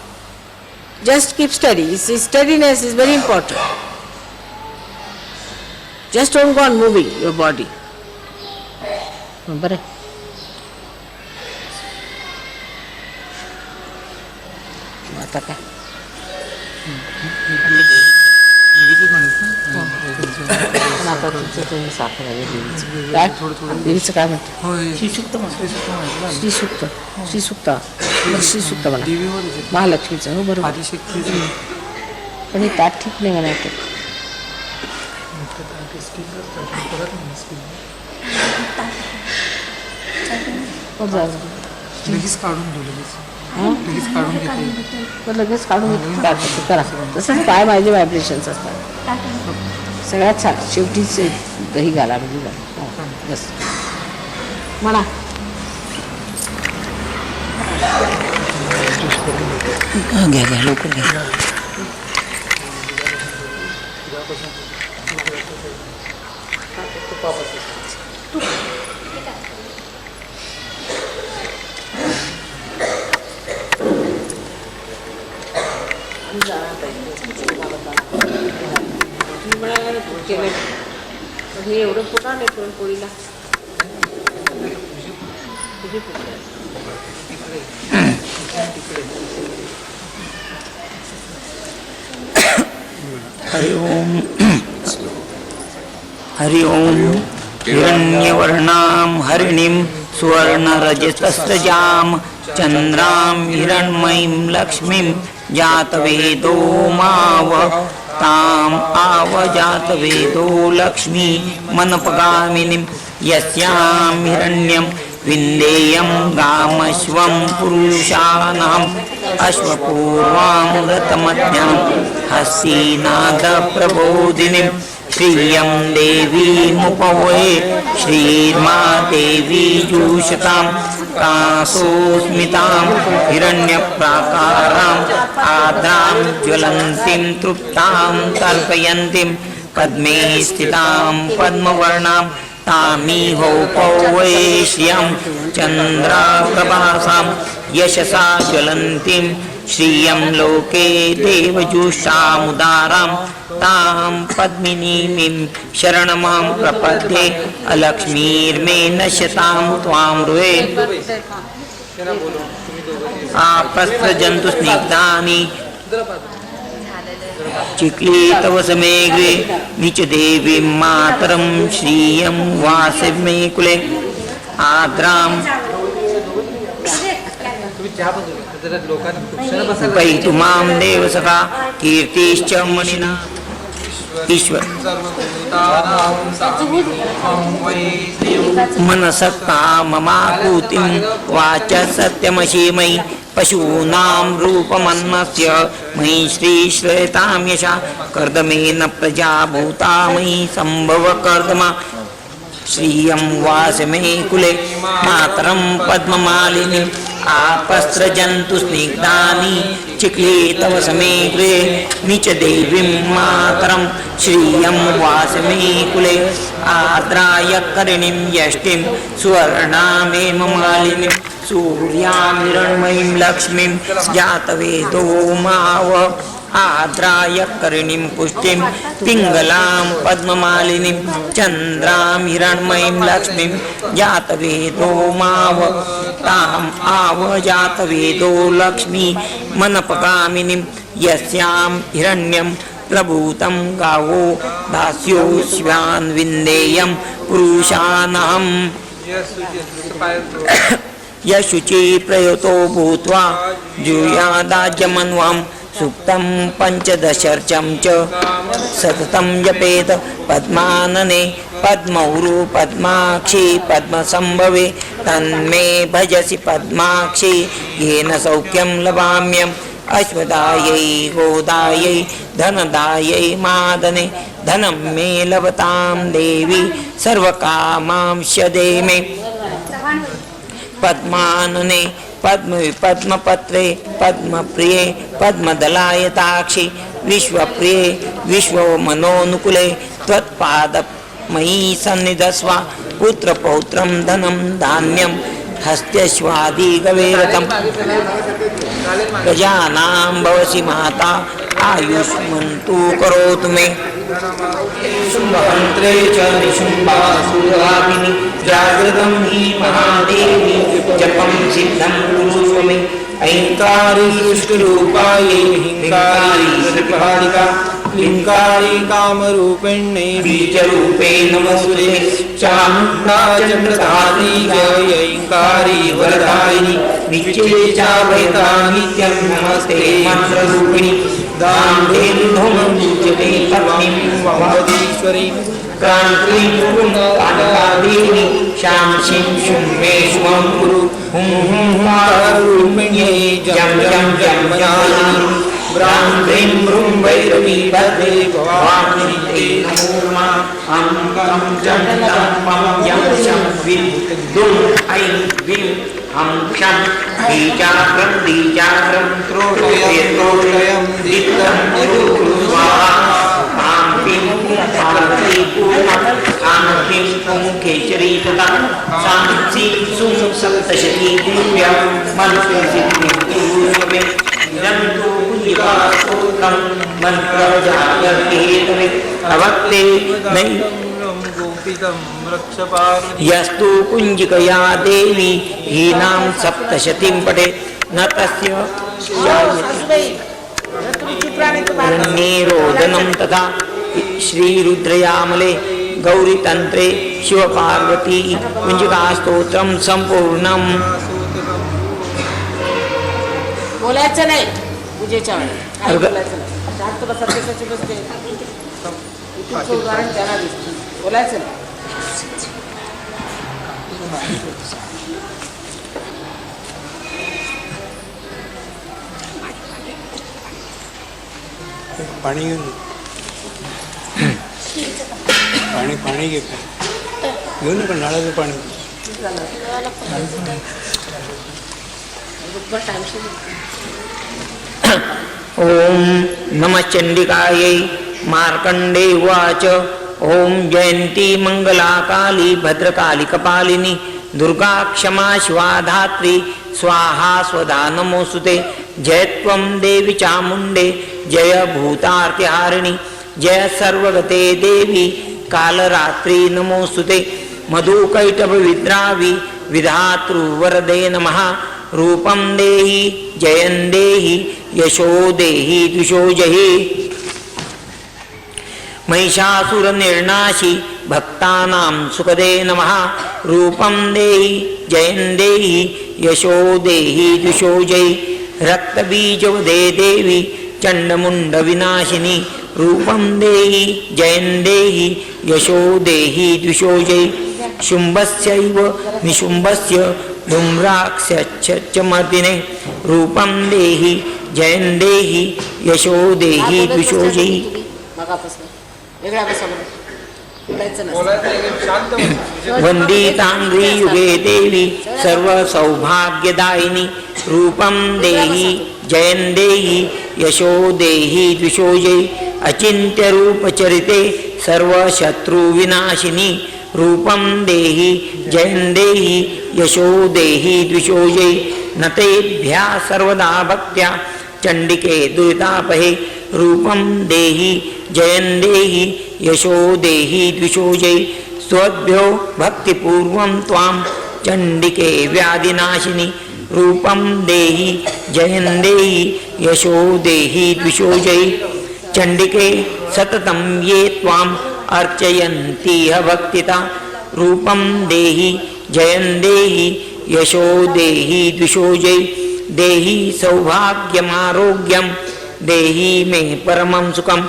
Just keep steady. Steadiness is very important. Just don't go on moving your body. बरं. आता काय आता तुमचं तुम्ही साखर आहे देवीचं. काय देवीचं काय म्हणतो. श्रीसुक्त म्हणा. महालक्ष्मीचं. हो बरोबर. पण हे ताट ठीक नाही म्हणायचं.
लगेच काढून
लगेच काढून करा. तसंच काय माझे व्हायब्रेशन्स असतात. सगळ्यात छान शेवटीच दही घाला म्हणजे बस म्हणा.
घ्या घ्या लवकर घ्या.
एवढं पुन्हा नाही पुरणपोळीला
हरि ओम. हरि ओम. हिरण्यवर्णां हरिणीं सुवर्णरजतस्रजां चन्द्रां हिरण्मयीं लक्ष्मीं जातवेदो माव ताम् आवजातवेदो लक्ष्मी मनपगामिनीं यस्यां हिरण्यं विन्देयं गामश्वं पुरुषाणाम् अश्वपूर्वां रतमध्यां हस्तीनादप्रबोधिनीं श्रियं देवीमुपवे श्रीर्मा देवी जुषतां कासोस्मितां हिरण्यप्राकाराम् आद्रां ज्वलन्तीं तृप्तां तर्पयन्तीं पद्मे स्थितां पद्मवर्णां तामीहोपवे श्रियं चन्द्राप्रभासां यशसा ज्वलन्तीं श्रियं लोके देवजुषामुदारां तां पद्मिनीमिं शरणमां प्रपद्ये अलक्ष्मीर्मे नश्यतां त्वां रुवे आपस्त्रजन्तु स्निग्धानि चिक्ली तव समेग्रे नीच देवीं मातरं श्रियं वासिमे कुले आद्रां पैतु मां देवसखा कीर्तिश्च मणिना ईश्वर मनसक्ता ममाकूतिं वाच सत्यमशीमयि पशूनां रूपमन्नस्य मयि श्रीश्रेतां यशा कर्दमेन प्रजा भूता मयि सम्भव कर्दमा श्रियं वासमे कुले मातरं पद्ममालिनीम् आपस्त्रजन्तु स्निग्धानि चिक्ली तव समेग्रे नीच देवीं मातरं श्रियं वासमे कुले आर्द्राय करिणीं यष्टिं सुवर्णामेव मालिनीं सूर्यां हिरण्मयीं लक्ष्मीं जातवेदो माव आद्राय करिणीं पुष्टिं पिङ्गलां पद्ममालिनीं चन्द्रां हिरण्मयीं लक्ष्मीं जातवेदो माव ताम् आवजातवेदो लक्ष्मी मनपगामिनीं यस्यां हिरण्यं प्रभूतं गावो दास्यो शिवान् विन्देयं पुरुषाणाम् यशुचि प्रयुतो भूत्वा जुयादाज्यमन्वां सुक्तं पञ्चदशर्चं च सततं जपेत पद्मानने पद्मौरु पद्माक्षी पद्मसम्भवे तन्मे भजसि पद्माक्षी येन सौख्यं लभाम्यम् अश्वदायै गोदायै धनदायै मादने धनं मे लभतां देवी सर्वकामांश्च मे पद्मानने पद्मपत्रे पद्मप्रिये पद्मदलायताक्षि विश्वप्रिये विश्वमनोनुकूले त्वत्पादमयी सन्निधस्व पुत्रपौत्रं धनं धान्यं हस्त्यश्वादिगवेरतम् प्रजानां भवसि माता आयुष्मन्तु करोतु मे शुम्भहन्त्रे च निशुम्भासुरवाहिनी जागृतं हि महादेवी जपं सिद्धं कुरुष्व मे ऐङ्कारी सृष्टिरूपायै हिङ्कारी प्रतिपादिका लिङ्कारी कामरूपिण्यै बीजरूपे नमोऽस्तुते चामुण्डा चन्द्रधारी जय ऐङ्कारी वरदायिनी नित्ये चाभयता नित्यं नमस्ते मन्त्ररूपिणी दान्तेन्दुं पूज्यते पत्नीं भगवतीश्वरीं क्रान्तिं कालिकादेवी शांसिं शुम्मे शुभं कुरु हुं हुं रूपिण्यै जं जं जं जालिनी ब्रां ब्रीं ब्रूं भैरवी भद्रे भवानी ते नमो नमः अं गं जं तं मम यं शं विं दुं ऐं विं अंशं बीजाग्रं बीजाग्रं
त्रोटयं दिक्तं
स्वाहा कान्तिं पार्वती पूर्णं कान्तिं पुंकेशरी तथा सांसीं सुं सप्तशती दिव्या मन्त्रसिद्धिं पूर्वमे इदन्तु पुण्यपास्तोत्रं मन्त्रजागर्हेतवे अवक्ते नै
गोपितं रक्षपार्वती
यस्तु कुञ्जिकया देवी हीनां सप्तशतीं पठे न तस्य निरोधनं तथा श्रीरुद्रयामले गौरीतन्त्रे शिवपार्वती कुञ्जिकास्तोत्रं सम्पूर्णम्
बोलायचं नाही पूजेच्या वेळेला काही बोलायचं नाही शांत तुला सत्याची बसते इथूनचं उदाहरण त्यांना दिसतं बोलायचं नाही
पाणी घेऊन पाणी घे घेऊन पण नळाचं पाणी
ओम नमः चंडिकायै मार्कंडे उवाच ओम जयंती मंगला काली भद्रकाली कपालिनी दुर्गा क्षमा शिवा धात्री स्वाहा स्वधा नमोस्तुते जय त्वं देवी चामुंडे जय भूतार्तिहारिणी जय सर्वगते देवी कालरात्रि नमोस्तुते मधुकैटभ विद्रावी विधातृवरदे नमः रूपं देहि जयं देहि यशो देहि द्विषो जहि महिषासुरनिर्नाशि भक्तानां सुखदे नमः रूपं देहि जयं देहि यशो देहि द्विषो जहि रक्तबीजवदे देवी चण्डमुण्डविनाशिनी रूपं देहि जयं देहि यशो देहि द्विषो जहि शुम्भस्यैव निशुम्भस्य धूम्राक्षस्य मर्दिने रूपं देहि जयं देहि यशो देहि द्विषो जहि
मगापासून वेगळा बसा म्हणून बोलायचं नाही
बोलायचं एकदम शांत बस.
वन्दितांग्री युगे देवी सर्वसौभाग्यदायिनी रूपं देहि जयं देहि यशो देहि द्विषो जहि अचिन्त्यरूपचरिते सर्वशत्रुविनाशिनी रूपं देहि जयं देहि यशो देहि द्विषो जहि नतेभ्यः सर्वदा भक्त्या चण्डिके दुरितापहे रूपं देहि जयं देहि यशो देहि द्विषो जहि स्वभ्यो भक्तिपूर्वं त्वां चण्डिके व्याधिनाशिनी रूपं देहि जयं देहि यशो देहि द्विषो जहि चण्डिके सततं ये त्वाम् अर्चयन्तीह भक्तिता रूपं देहि जयं देहि यशो देहि द्विषो जहि देहि सौभाग्यमारोग्यं देहि मे परमं सुखं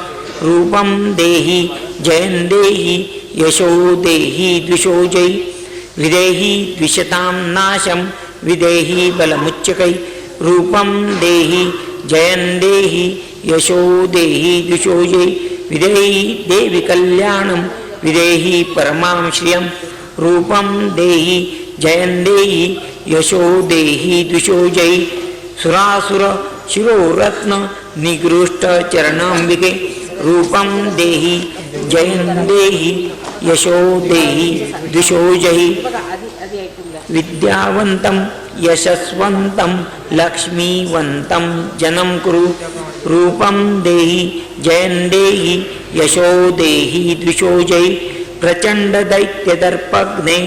रूपं देहि जयं देहि यशो देहि द्विषो जहि विदेहि द्विषतां नाशं विदेहि बलमुच्चकै रूपं देहि जयं देहि यशो देहि द्विषो जहि विदेहि देवि कल्याणं विदेहि परमां श्रियं रूपं देहि जयं देहि यशो देहि द्विषो जहि सुरासुर शिरोरत्न निगृष्ट चरणाम्बिके रूपं देहि जयं देहि यशो देहि द्विषो जहि विद्यावन्तं यशस्वन्तं लक्ष्मीवन्तं जनं कुरु रूपं देहि जयं देहि यशो देहि द्विषो जहि प्रचण्डदैत्यदर्पघ्ने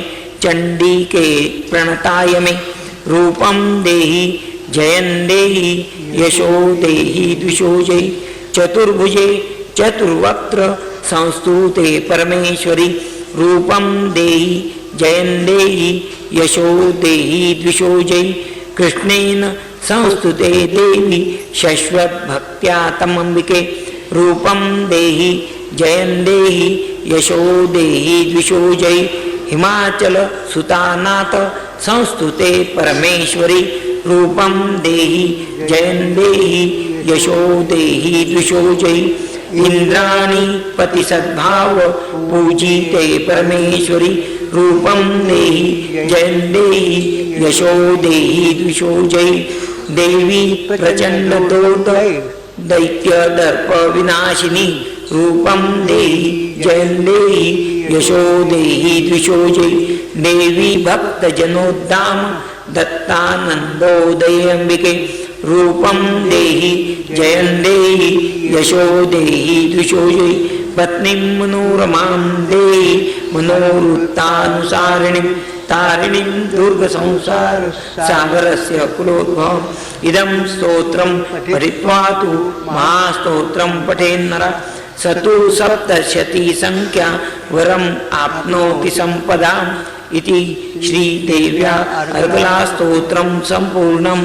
चण्डिके प्रणताय मे रूपं देहि जयं देहि यशो देहि द्विषो जहि चतुर्भुजे चतुर्वक्त्र संस्तुते परमेश्वरी रूपं देहि जयं देहि यशो देहि द्विषो जहि कृष्णेन संस्तुते देवी शश्वतभक्त्या तमम्बिके रूपं देहि जयं देहि यशो देहि द्विषो जहि हिमाचल सुतानाथ संस्तुते परमेश्वरी रूपं देहि जयं देहि यशो देहि द्विषो जहि इंद्राणी पतिसद्भाव पूजिते परमेश्वरी रूपं देहि जयं देहि यशो देहि द्विषो जयी देवी प्रचंड दोट दैत्य दर्प विनाशिनी रूपम देहि जयं देहि यशो देहि द्विषो जयी देवी भक्त जनोद्दाम दत्तानंदोदयंबिके रूपम देहि जयं देहि यशो देहि द्विषो जयी पत्नीं मनोरमां देहि मनोवृत्तानुसारिणीं तारिणीं दुर्गसंसार सागरस्य कुलोद्भवम् इदं स्तोत्रं पठित्वा तु महास्तोत्रं पठेन्नरः स तु सप्तशती संख्या वरम् आप्नोति सम्पदाम् इति श्रीदेव्या अर्गलास्तोत्रं सम्पूर्णम्।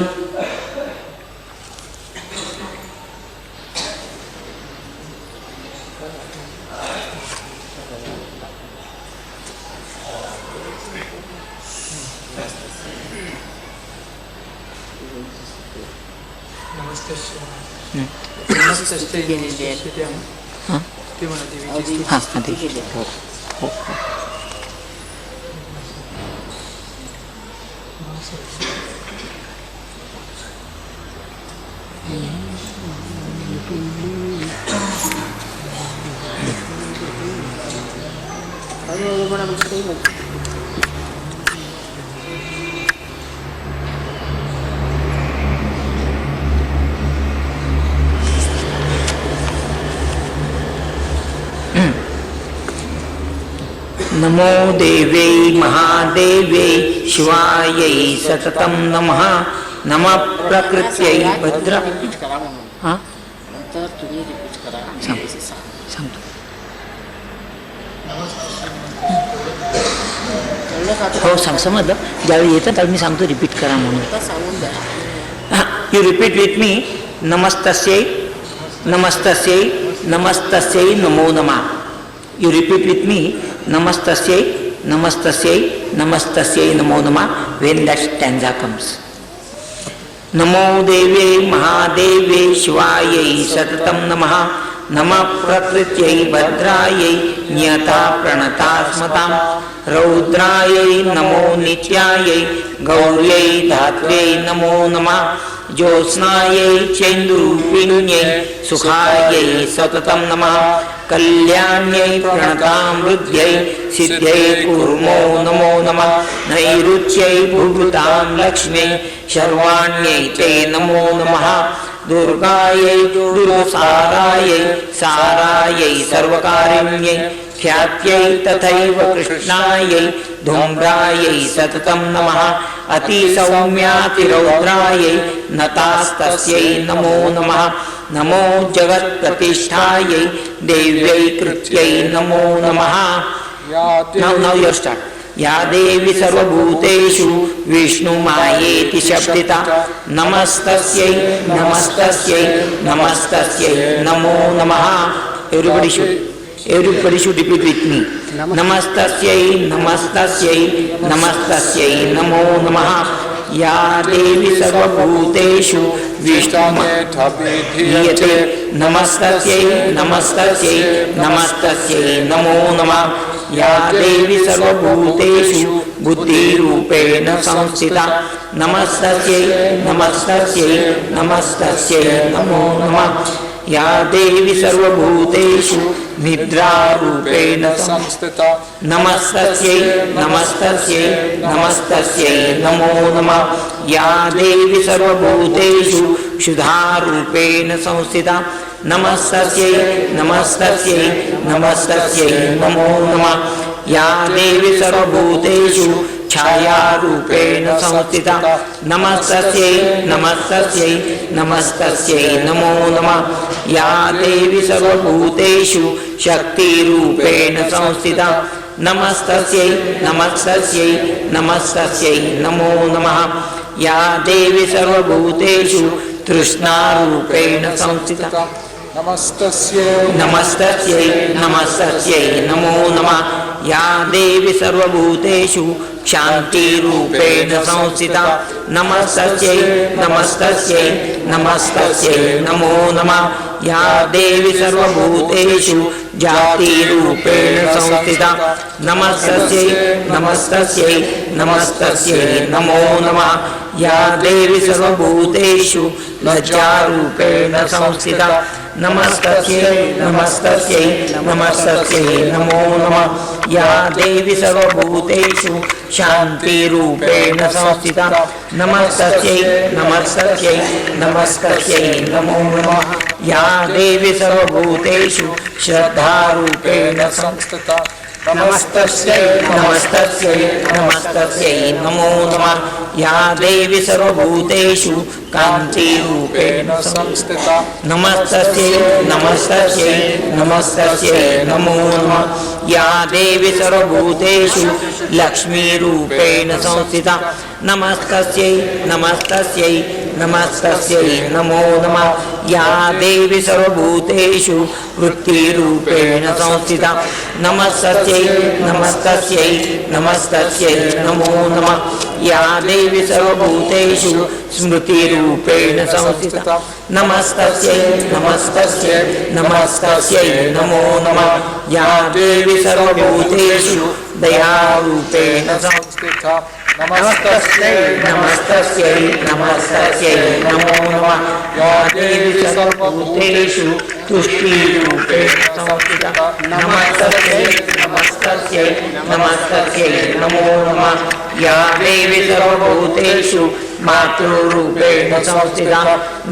नमो देव्यै महादेव्यै शिवायै सततं नमः नमः प्रकृत्यै भद्र हो सांग समजलं ज्यावेळी येतं त्यावेळी मी सांगतो रिपीट करा म्हणून यू रिपीट विथ मी नमस्तस्यै नमस्तस्यै नमस्तस्यै नमो नमः यू रिपीट विथ मी नमस्तस्यै नमस्तस्यै नमस्तस्यै नमो नमः when that stanza comes. नमो देव्यै महादेव्यै शिवायै सततं नमः नमः प्रकृत्यै भद्रायै नियता प्रणता स्मतां रौद्रायै नमो नित्यायै गौर्यै धात्र्यै नमो नमः ज्योत्स्नायै चैन्दूरूपिण्यै सुखायै सततं नमः कल्याण्यै प्रणतामृद्ध्यै सिद्ध्यै कूर्मो नमो नमः नैऋत्यै भूभृतां लक्ष्म्यै शर्वाण्यै ते नमो नमः दुर्गायै दुर्सारायै सारायै सर्वकारिण्यै ख्यात्यै तथैव कृष्णायै धूम्रायै सततं नमः अतिसौम्यातिरौद्रायै नतास्तस्यै नमो नमः नमो जगत्प्रतिष्ठायै देव्यै कृत्यै नमो नमः. Now you start. या देवी सर्वभूतेषु विष्णुमायेति शब्दिता नमस्तस्यै नमस्तस्यै नमस्तस्यै नमो नमः. Everybody should repeat with me. नमस्तस्यै नमस्तस्यै नमस्तस्यै नमो नमः. या देवी सर्वभूतेषु विष्णुमायेति नमस्तस्यै नमस्तस्यै नमस्तस्यै नमो नमः. या देवी सर्वभूतेषु बुद्धिरूपेण संस्थिता नमस्तस्यै नमस्तस्यै नमस्तस्यै नमो नमः. या देवी सर्वभूतेषु निद्रारूपेण संस्थिता नमस्तस्यै नमस्तस्यै नमस्तस्यै नमो नमः. या देवी सर्वभूतेषु क्षुधारूपेण संस्थिता नमस्तस्यै नमस्तस्यै नमस्तस्यै नमो नमः. या देवी सर्वभूतेषु छायारूपेण संस्थिता नमस्तस्यै नमस्तस्यै नमस्तस्यै नमो नमः. या देवी सर्वभूतेषु शक्तिरूपेण संस्थिता नमस्तस्यै नमस्तस्यै नमस्तस्यै नमो नमः. या देवी सर्वभूतेषु तृष्णारूपेण संस्थिता नमस्तस्यै नमस्तस्यै नमस्तस्यै नमो नमः. या देवी सर्वभूतेषु शान्तिरूपेण संस्थिता नमस्तस्यै नमस्तस्यै नमस्तस्यै नमो नमः. या देवी सर्वभूतेषु जातिरूपेण संस्थिता नमस्तस्यै नमस्तस्यै नमस्तस्यै नमो नमः। या देवी सर्वभूतेषु लज्जारूपेण संस्थिता नमस्तस्यै नमस्तस्यै नमस्तस्यै नमो नमः। या देवी सर्वभूतेषु शान्तिरूपेण संस्थिता नमस्तस्यै नमस्तस्यै नमस्तस्यै नमो नमः। या देवी सर्वभूतेषु श्रद्धारूपेण संस्थिता नमस्तस्यै नमस्तस्यै नमस्तस्यै नमो नमः। या देवी सर्वभूतेषु कान्तिरूपेण संस्थिता नमस्तस्यै नमस्तस्यै नमस्तस्यै नमो नमः। या देवी सर्वभूतेषु लक्ष्मीरूपेण संस्थिता नमस्तस्यै नमस्तस्यै नमस्तस्यै नमो नमः। या देवी सर्वभूतेषु वृत्तिरूपेण संस्थिता नमस्तस्यै नमस्तस्यै नमस्तस्यै नमो नमः। या देवी सर्वभूतेषु स्मृतिरूपेण संस्थिता नमस्तस्यै नमस्तस्यै नमस्तस्यै नमो नमः। या देवी सर्वभूतेषु दयारूपेण संस्थिता नमस्तस्यै नमस्तस्यै नमस्तस्यै नमो नमः। या देवी सर्वभूतेषु तुष्टिरूपेण संस्थिता नमस्तस्यै नमस्तस्यै नमस्तस्यै नमो नमः। या देवी सर्वभूतेषु मातृरूपेण संस्थिता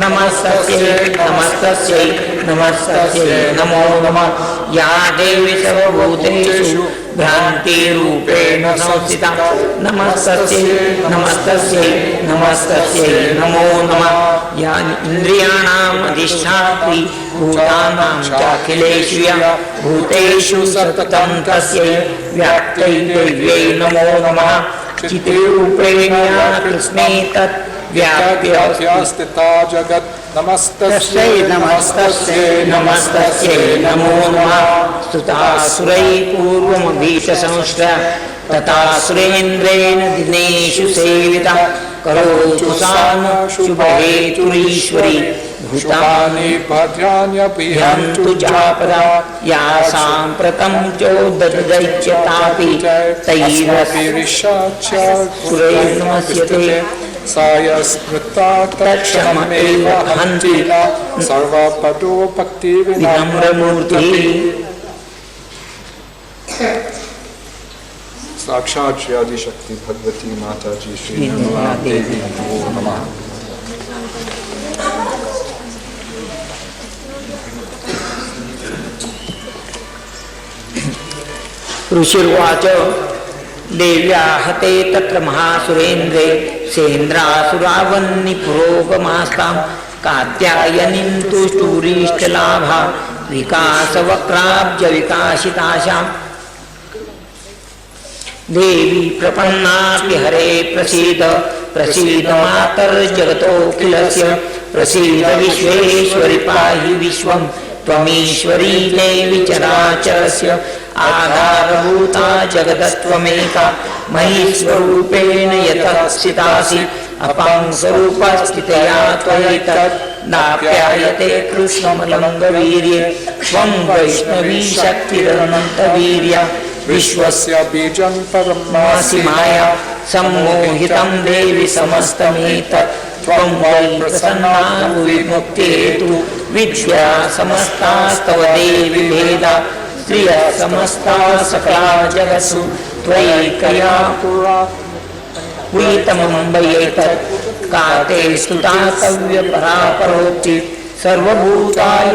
नमस्तस्यै नमस्तस्यै नमस्तस्यै नमो नमः। या देवी सर्वभूतेषु भ्रान्तिरूपेण संस्थिता नमस्तस्यै नमस्तस्यै नमस्तस्यै नमो नमः। या इन्द्रियाणाम् अधिष्ठात्री भूतानां चाखिलेषु या भूतेषु सततं तस्यै व्याप्त्यै देव्यै नमो नमः। चित्रूपेण या कृष्णे तत् व्याप्यस्थिता जगत् नमस्तस्यै नमस्तस्यै नमस्तस्यै नमो नमः। स्तुतासुरैः पूर्वमभीतसंश्रया तथा सुरेन्द्रेण दिनेषु सेविता करोतु सानु शुभहेतुरीश्वरी भूतानि भद्राण्यभिहन्तु जापदा या साम्प्रतं चोददैत्यतापि तैरस्यते सायस्मृता तत्क्षमेव हन्ति सर्वपदो भक्तिविनम्रमूर्तिः।
साक्षात श्री आदिशक्ति भगवती माता जी श्री निर्मला देवी नमो नमः।
ऋषिर्वाच देव्या हते तत्र महासुरेन्द्रे सेन्द्रासुरावन्निपुरोगमास्तां कात्यायनीं तुष्टुरीष्टलाभा विकासवक्राब्जविकासिताशाम् देवी प्रपन्नापि हरे प्रसीद प्रसीद मातर्जगतोऽखिलस्य प्रसीद विश्वेश्वरि पाहि विश्वं त्वमीश्वरी देवी चराचरस्य आधारभूता जगदत्वमेका महीस्वरूपेण यतः स्थितासि अपं स्वरूपस्थितया त्वयि तत् नाप्यायते कृष्णमलङ्गवीर्ये त्वं वैष्णवी शक्तिरनन्तवीर्या विश्वस्य बीजं परमासि माया सम्मोहितं देवि समस्तमेतत् त्वं वै प्रसन्ना विमुक्तिहेतु विद्या समस्तास्तव देवि भेदा स्त्रियः समस्ता सकला जगत्सु त्वयैकया पुरा वीतमं वैतत् का ते स्तुता कव्यपरापरोक्ति सर्वभूताय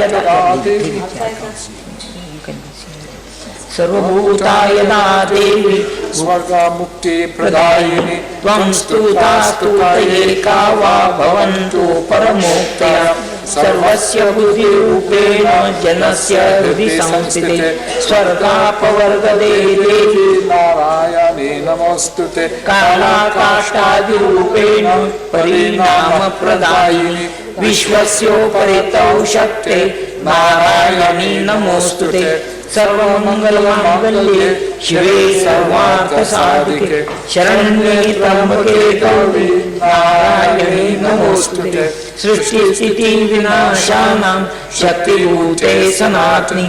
सर्वभूतायदा देवी
स्वर्गमुक्ति प्रदायिनी
त्वं स्तुता स्तुतयेका वा भवन्तु परमोक्तया सर्वस्य बुद्धिरूपेण जनस्य हृदि संस्थिते स्वर्गापवर्गदे देवी
नारायणे नमोस्तुते
कालाकाष्ठादिरूपेण परिणामप्रदायिनी विश्वस्योपरितौ शक्ते नारायणी नमोस्तुते सर्वमङ्गलमाङ्गल्ये शिवे सर्वार्थसाधिके शरण्ये त्र्यम्बके गौरी नारायणे नमोस्तुते सृष्टिस्थितिविनाशानां शक्तिभूते सनातनी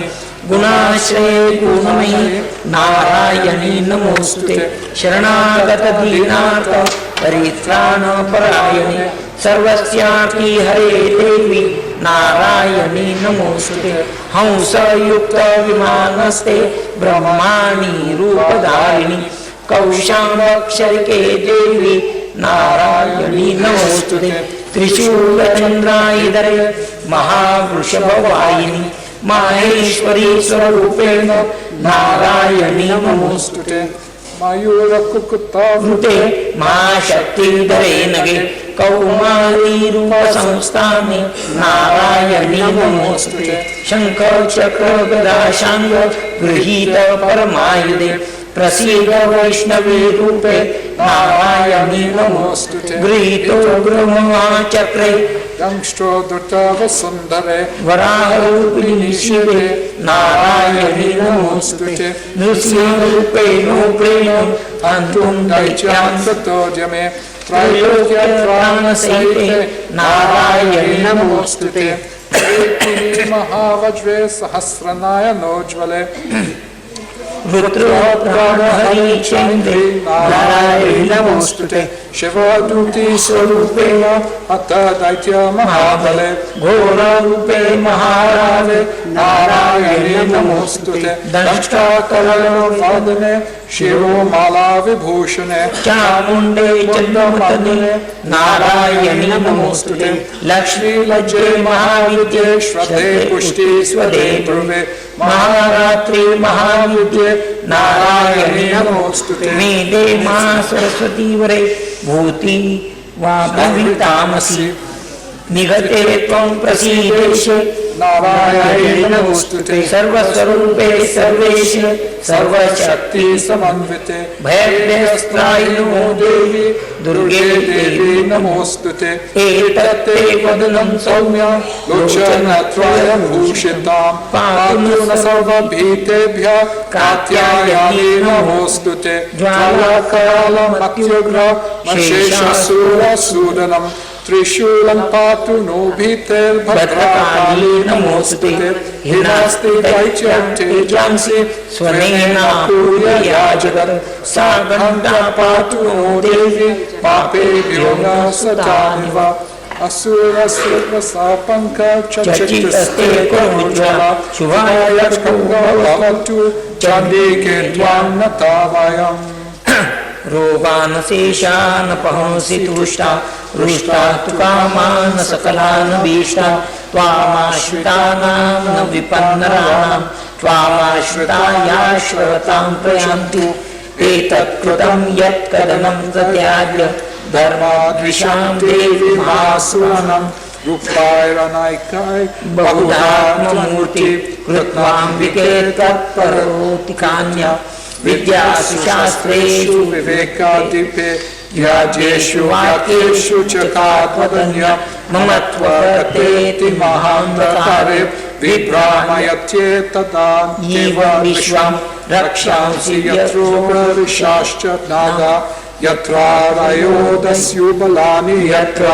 गुणाश्रये गुणमयी नारायणी नमोस्तुते शरणागत दीनार्थ परित्राणपरायणे सर्वस्यार्ति हरे देवी नारायणी नमोस्तुते हंसयुक्त विमानस्ते ब्रह्माणि रूपधारिणि कौशाम्बक्षरिके देवी नारायणी नमोस्तुते त्रिशूलचन्द्रायुधरे महावृषभवाहिनी माहेश्वरी स्वरूपेण नारायणी नमोस्तुते मयूरकुकुतावृते महाशक्तिधरे नगे कौमारी रूप संस्थाने नारायणी नमोस्तुते शंख चक्र गदा शांग गृहीत परमायुधे प्रसीद वैष्णवी रूपे नारायणी नमोस्तुते गृहीतो ब्रह्मचक्रे दंष्टो दुर्तावसुंदरे वराहरूपिणी शिवे नारायणी नमोस्तुते नृसिंहरूपेणोग्रेण हन्तुं दैत्यान्ततोजमे त्रैलोक्यत्राणसहिते नारायणी नमोस्तुते महावज्रे सहस्रनायनोज्ज्वले रुद्रोद्राणहरिचन्द्रे नारायणी नमोस्तुते शिवदूती स्वरूपेण अथ दैत्य महाबले घोररूपे महाराजे नारायणी नमोस्तुते दंष्टाकरणोपादने शिरोमाला विभूषणे चामुण्डे चन्द्रमतने नारायणी नमोस्तुते लक्ष्मी लज्जे महाविद्ये श्रद्धे पुष्टि स्वदे पूर्वे महारात्रि महाविद्ये नारायणी नमोस्तुते मेदे मा सरस्वती वरे भूति वा भवितामसि निगते त्वं प्रसीदेशे नारायणी नमोस्तुते सर्वस्वरूपे सर्वेशे सर्वशक्ति समन्विते भयभ्यस्त्रायिनो देवी दुर्गे देवी नमोस्तुते एतत्ते वदनं सौम्य लोचनत्रयं भूषितां पातु न सर्वभीतेभ्यः कात्यायनी नमोस्तुते ज्वालाकरालमत्युग्र शेषासुरसूदनं त्रिशूलं पातु नो भीतेर्भद्रकाली नमोस्तुते हिनास्ति दैत्यं तेजांसि स्वनेनापूर्यया जगत् सा गन्धा पातु नो देवी पापेभ्यो न सदा निव असुरस्वसापङ्कचचितस्ते करोज्ज्वला शुभाय लक्ष्मीभवतु चण्डिके त्वां नतावयम् रोगानशेषान पहंसि तुष्टा रुष्टा तु कामान सकलान भीष्टा त्वामाश्रितानां न विपन्नराणां त्वामाश्रितायाश्रवतां प्रयान्तु एतत्कृतं यत्कदनं प्रत्याज्य धर्माद्विषां देवी महासुरनं रूपायरनायकाय बहुधात्ममूर्ति कृत्वाम्बिके तत्परोति कान्या विद्यासु शास्त्रेषु विवेकादीपे व्याजेषु वाक्येषु च कात्वदन्य मम त्वरतेति महान्धकारे विभ्रामयत्येतदान्येवं विश्वं रक्षांसि यत्रोपरिशाश्च नागा यत्रारयोदस्युबलानि यत्र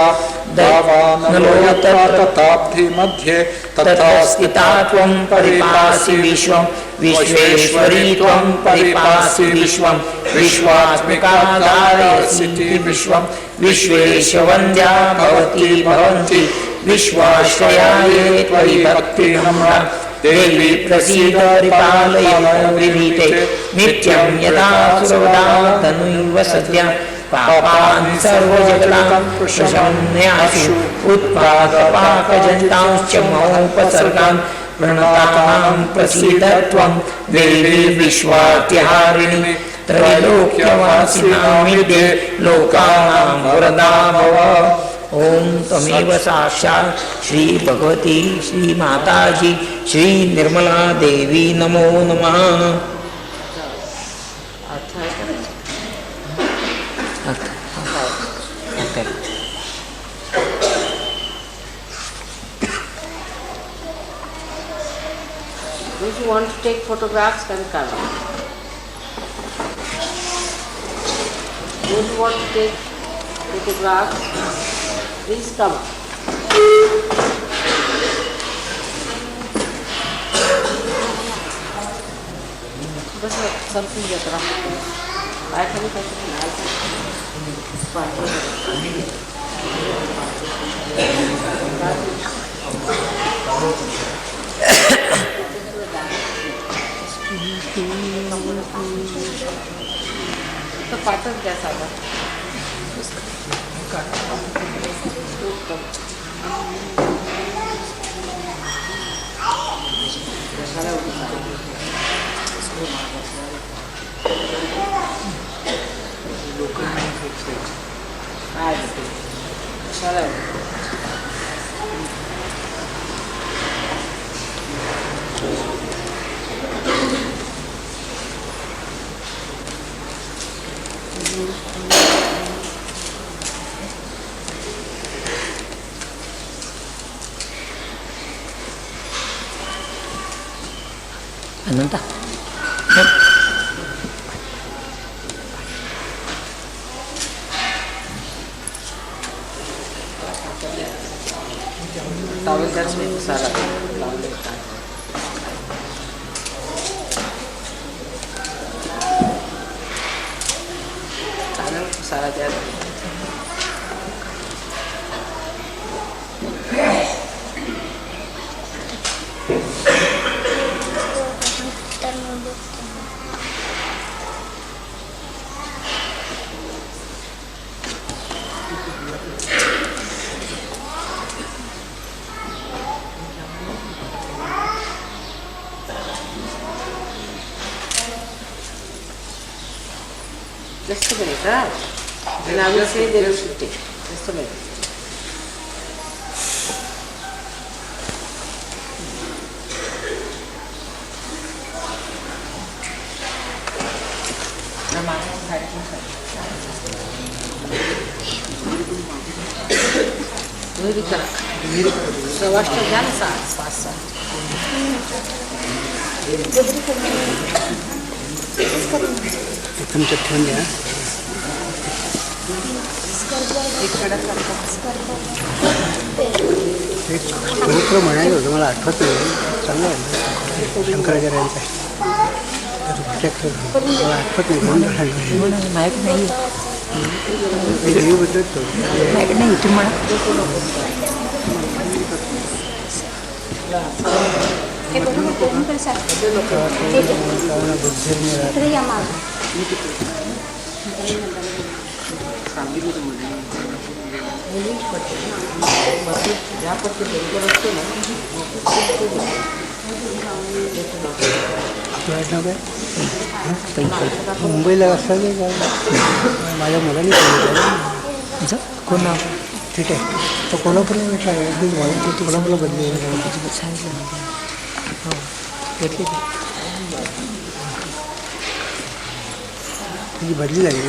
दावानलो यत्र तथाब्धि मध्ये तथा स्थिता त्वं परिपासि विश्वं विश्वेश्वरी त्वं परिपासि विश्वं विश्वात्मिका धारयसि विश्वं विश्वेशवन्द्या भवति भवन्ति विश्वाश्रया ये त्वयि भक्तिनम्रा देवी प्रसीद परिपालय विनीते नित्यं यदा सुरवदा तनुैव सद्य पापानि सर्वजगतां प्रशमन्यासु उत्पादपाकजन्तांश्च महोपसर्गान् प्रणतानां प्रसीद त्वं देवी विश्वात्याहारिणि त्रैलोक्यवासिनामिते लोकानां वरदा भव ओम तमेव साक्षात् श्री भगवती श्री माताजी श्री निर्मला देवी नमो नमः।
Those who want to take photographs can come. Those who want to take photographs, please come. कसं सरकून घेत राहतो काय खाली तर पाठच द्या साधा
अनंता
towel that's me सारा लावले सारा द्या Just a minute, huh? And I will say they will shoot it. Just a minute. Very correct. So what's the dance fast?
तुमच्या ठेवून द्या एक स्तोत्र म्हणायचं होतं मला आठवत नाही चांगलं आहे शंकराचार्यांचं मला आठवत नाही कोण सांगितलं
माहीत नाही
देवीबद्दल
माहीत नाही तुम्ही म्हणा
मुंबईला असताना माझ्या मुलांनी सांगितलं
कोण नाव
ठीक आहे तो कोल्हापूरला भेटला कोल्हापूरला बदली
सांगितलं हो भेटली
तिची बदली झाली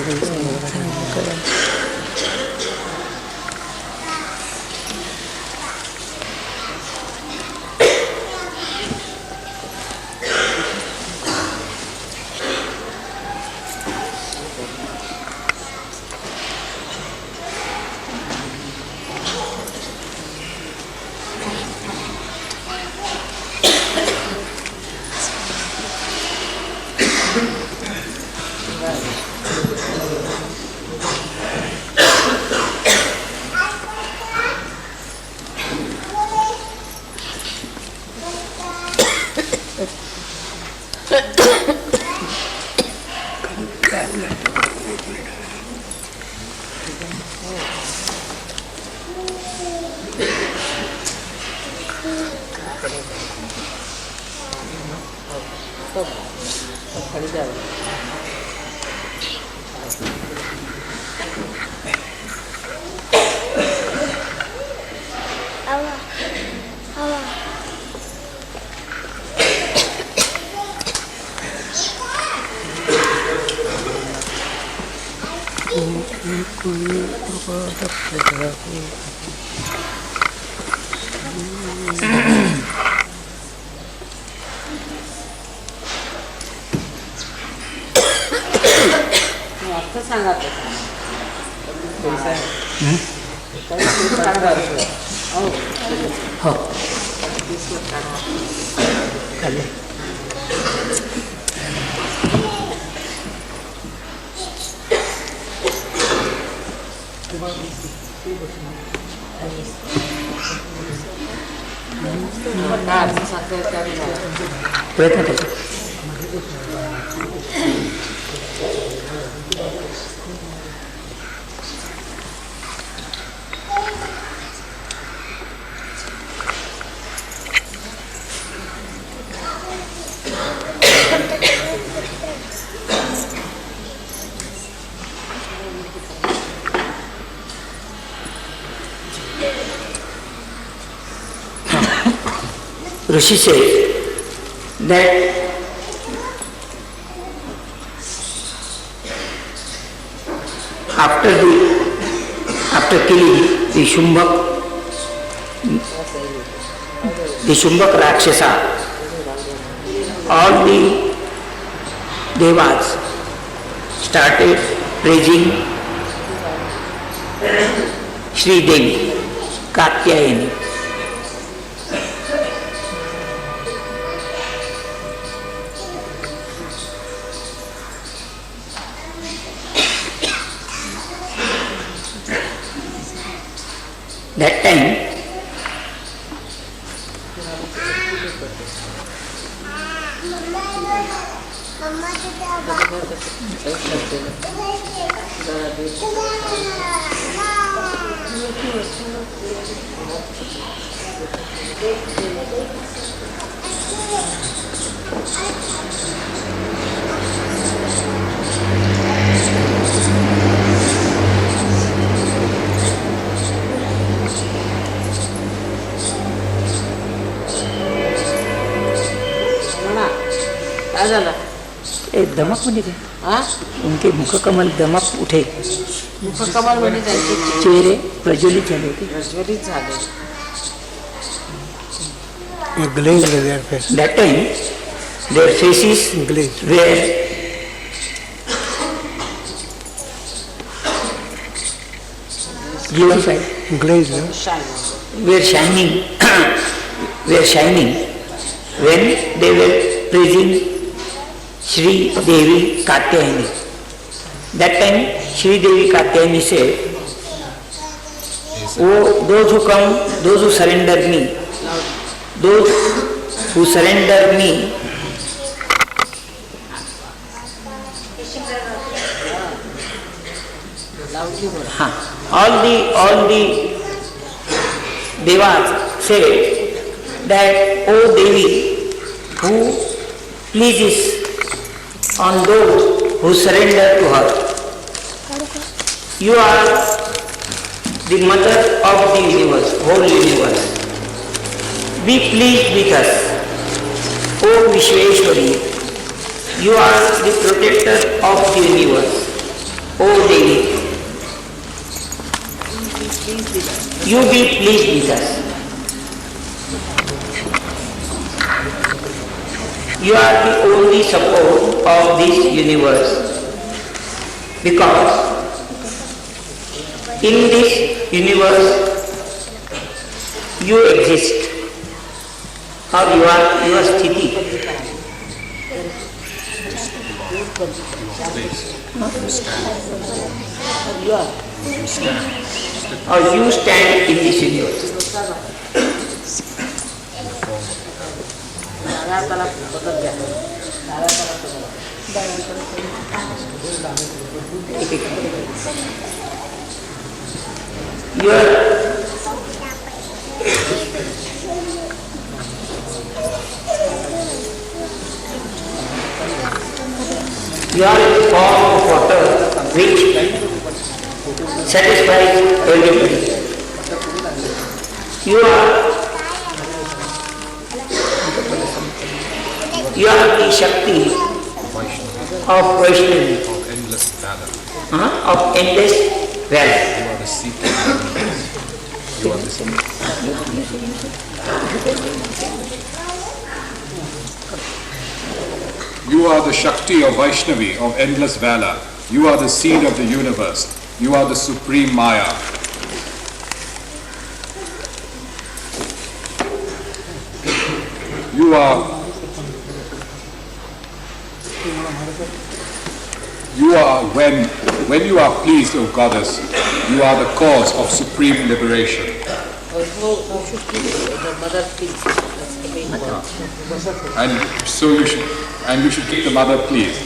सांगा
हो
हो
प्रयत्न करतो. Rishi says that after killing the Shumbak Rakshasa, all the devas started praising Shri Devi Katyayani. That time,
काय झालं?
दमक म्हणजे काय?
हा?
उनके मुखकमल दमक उठे,
मुखकमल म्हणजे त्यांचे
चेहरे प्रज्वलित झाले होते.
प्रज्वलित झाले.
glazed their face.
That time their faces
Glazed.
were glorified,
Glazed, no?
were shining when they were praising Shri Devi Katyayani. That time Shri Devi Katyayani said, "Oh, those who come, those who surrender me, those who surrender me, all the devas say that, O Devi, who pleases on those who surrender to her. You are the mother of the universe, whole universe. Be pleased with us, O Vishweshwari. You are the protector of the universe, O Devi. You be pleased with us. You are the only support of this universe, because in this universe you exist, or you are your sthiti. Or you stand in this universe. You are a form of water which satisfies everybody. You are the Shakti of Vaishnavi, of endless valor.
You are the Shakti of Vaishnavi, of endless valor. You are the seed of the universe. You are the supreme Maya. you are, when you are pleased, O goddess, you are the cause of supreme liberation.
Who should keep the mother pleased? That's the main point.
And so you should keep the mother pleased.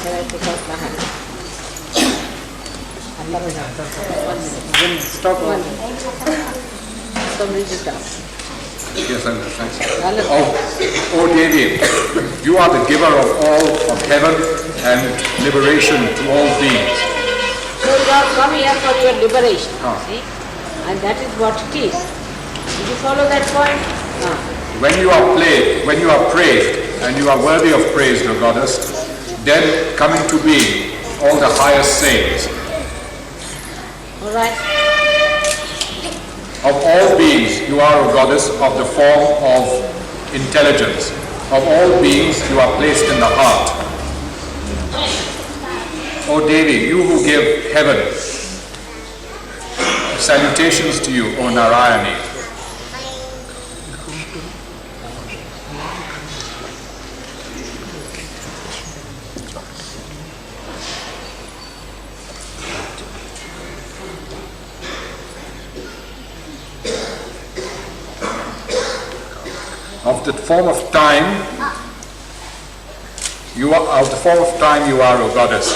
Can I take out my hand? Stop 1 minute. Some read it down.
Yes, thanks. Oh Devi, you are the giver of all of heaven and liberation to all beings.
So you have come here for your liberation, see? And that is what it is. Did you follow that point?
When you are praised, and you are worthy of praise, O goddess, then come into being all the highest saints.
All right.
Of all beings, you are, O goddess, of the form of intelligence. Of all beings, you are placed in the heart. O Devi, you who give heaven, salutations to you, O Narayani. Of the form of time, you are, O goddess.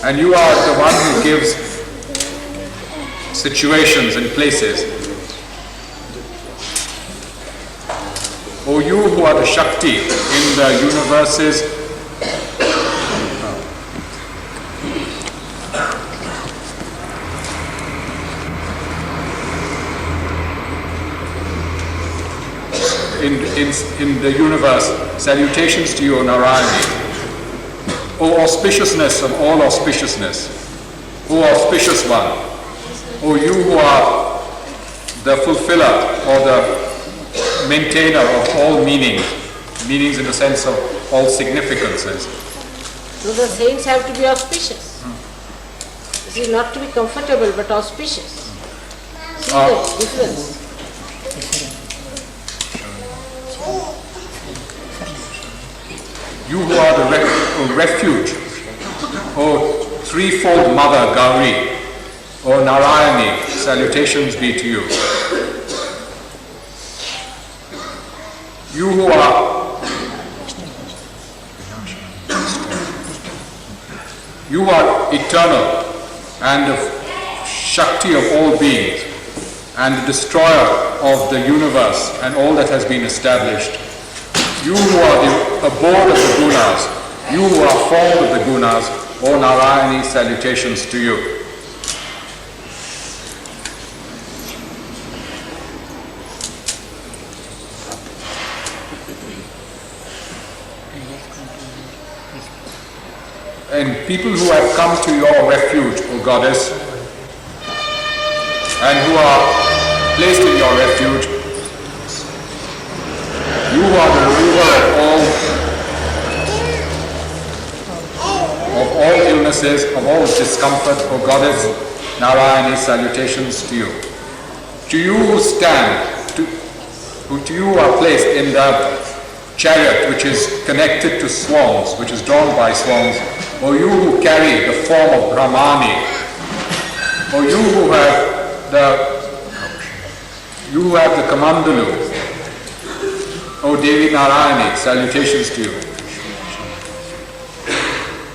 And you are the one who gives situations and places. O you who are the Shakti in the universes, in the universe, salutations to you, O Narayani. O auspiciousness of all auspiciousness, O auspicious one, O you who are the fulfiller or the maintainer of all meanings in the sense of all significances.
So the saints have to be auspicious. This is not to be comfortable but auspicious. See the difference. You
who are the refuge, O threefold mother Gauri, O Narayani, salutations be to you. You who are eternal and the Shakti of all beings and the destroyer of the universe and all that has been established. You who are the abode of the gunas, you who are formed of the gunas, O Narayani, salutations to you. And people who have come to your refuge, O Goddess, and who are placed in your refuge, you are the remover of all illnesses, of all discomfort, O Goddess, Narayani, salutations to you. To you who stand, to you who are placed in the chariot which is connected to swans, which is drawn by swans, O you who carry the form of Brahmani, O you who have the Kamandalu, O Devi Narayani, salutations to you.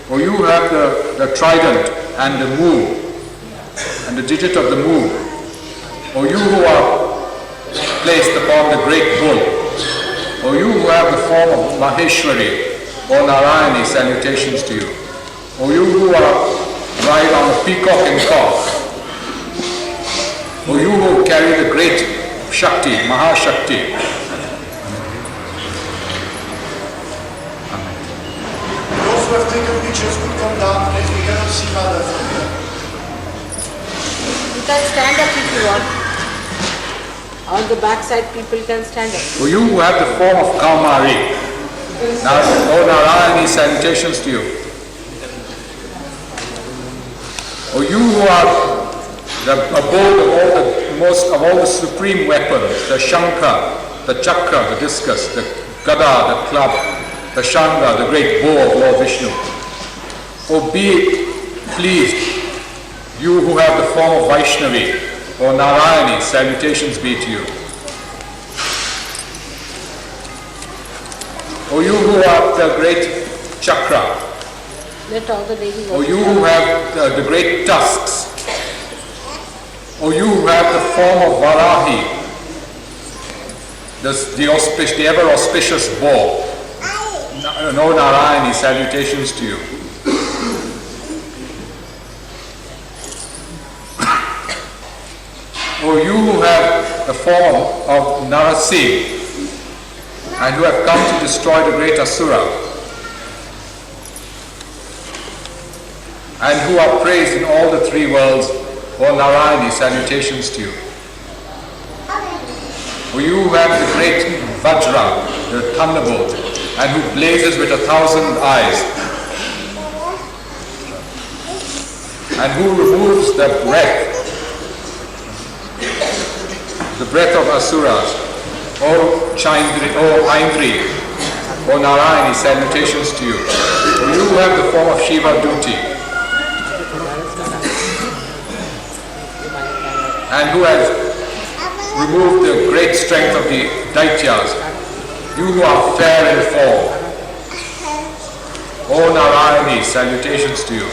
O you who have the trident and the moon, and the digit of the moon, O you who are placed upon the great bull, O you who have the form of Maheshwari, O Narayani, salutations to you. O you who ride on a peacock and cock, O you who carry the great Shakti, Mahashakti,
those who have taken pictures could come down, please. We cannot see Mother from here.
You can stand up if you want. On the back side, people can stand up.
O you who have the form of Kaumari, now, O Narayani, salutations to you. O you who are the abode of all the supreme weapons, the Shankha, the Chakra, the discus, the Gada, the club, the Shanga, the great bow of Lord Vishnu. O be pleased, you who have the form of Vaishnavi, O Narayani, salutations be to you. O you who are the great Chakra,
Let all the ladies
O
also
you who have the great tusks, O you who have the form of Varahi, the ever auspicious boar, no Narayani, salutations to you. O you who have the form of Narasimha and who have come to destroy the great Asura, and who are praised in all the three worlds, O Narayani, salutations to you. O you who have the great Vajra, the thunderbolt, and who blazes with 1,000 eyes, and who removes the breath of Asuras, O Chaindri, O Aindri, O Narayani, salutations to you. O you who have the form of Shiva Duti, and who has removed the great strength of the Daityas, you who are fair in form, O Narayani, salutations to you.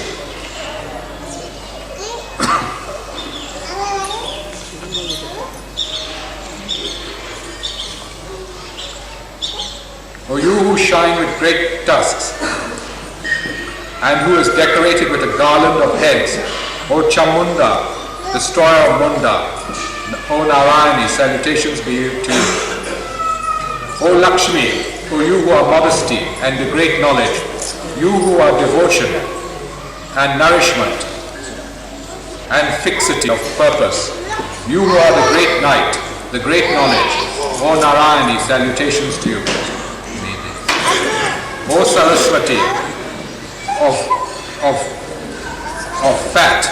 O you who shine with great tusks, and who is decorated with a garland of heads, O Chamunda, destroyer of Munda, O Narayani, salutations be to you. O Lakshmi, O you who are modesty and the great knowledge, you who are devotion and nourishment and fixity of purpose, you who are the great night, the great knowledge, O Narayani, salutations to you. O Saraswati, of fat,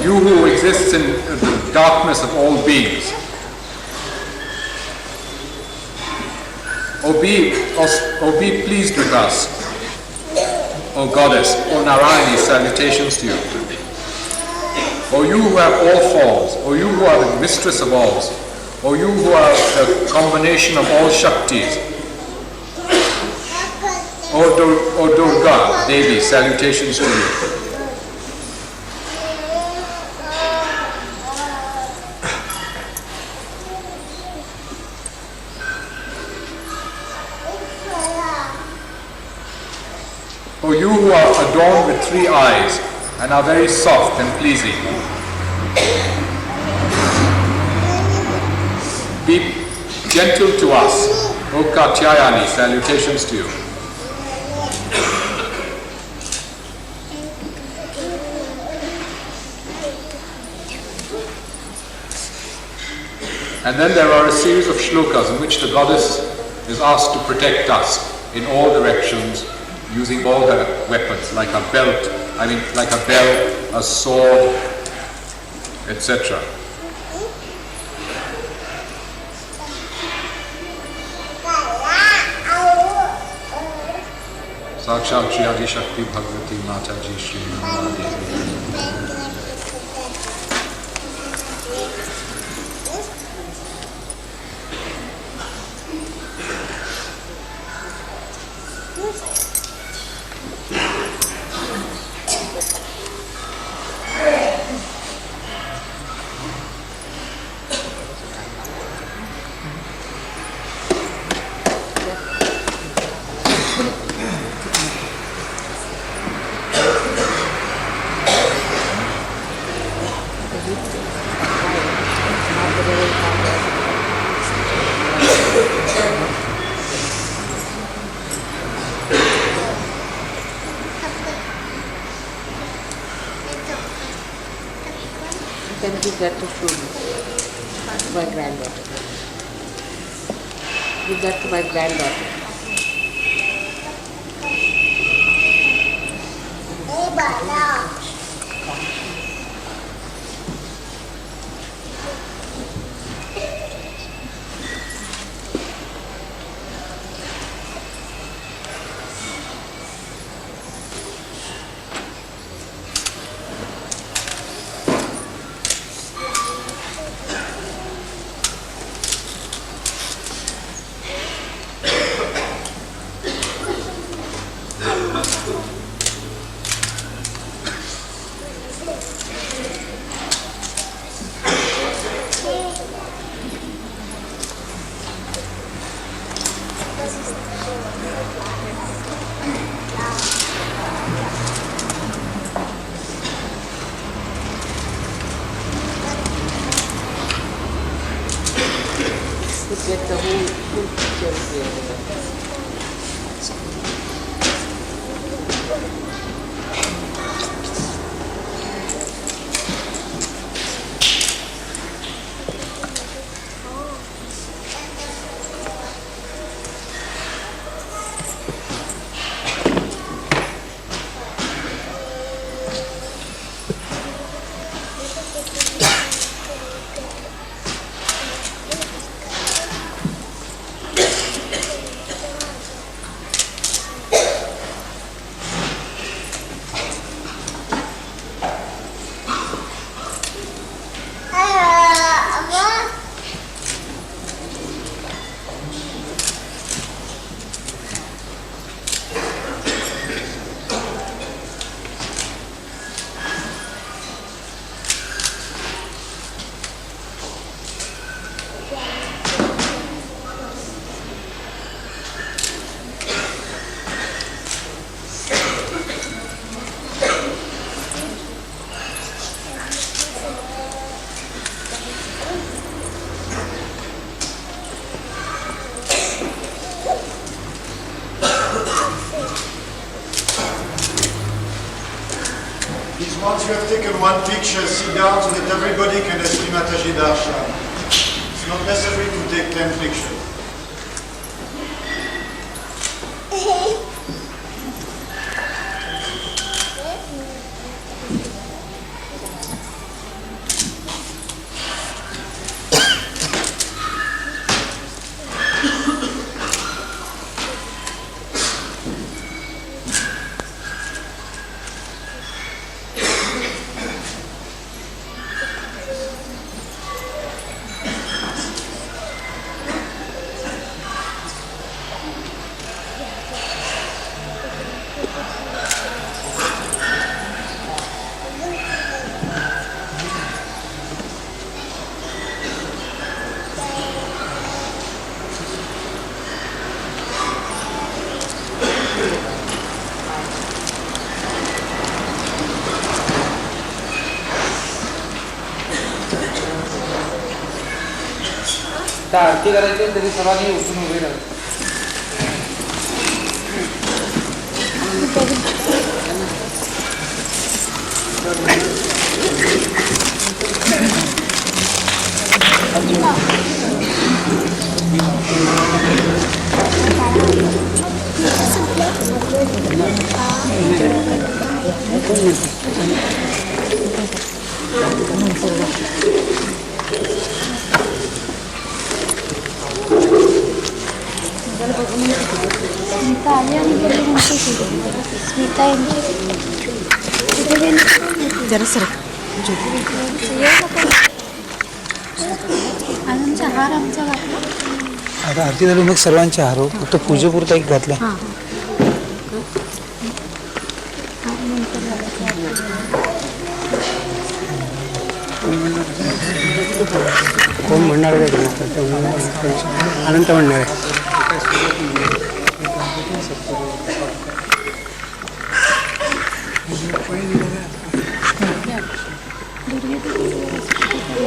you who exists in the darkness of all beings, O be pleased with us, O Goddess, O Narayani, salutations to you. O you who have all forms, O you who are the mistress of all, O you who are the combination of all Shaktis, O Durga, Devi, salutations to you. O you who are adorned with 3 eyes and are very soft and pleasing, be gentle to us, O Katyayani, salutations to you. And then there are a series of shlokas in which the goddess is asked to protect us in all directions, using all her weapons, like a belt, like a bell, a sword, etc. Sakshat Shri Adi Shakti Bhagavati Mataji Shri Nanda Devi.
can give that to Shuri, my granddaughter. Give that to my granddaughter. Get the whole picture here.
Once you have taken one picture, sit down so that everybody can see Mataji Darshan. It's not necessary to take 10 pictures.
त्या आरती करायची तरी सर्वांनी उठून उभे राहा.
स्मिता आली आणि स्मिता जरा सर आनंदचा हार आमचा घातला.
आता आरती झाली मग सर्वांचे हार फक्त पूजेपुरता एक घातला. कोण म्हणणार आहे अनंत म्हणणार आहे.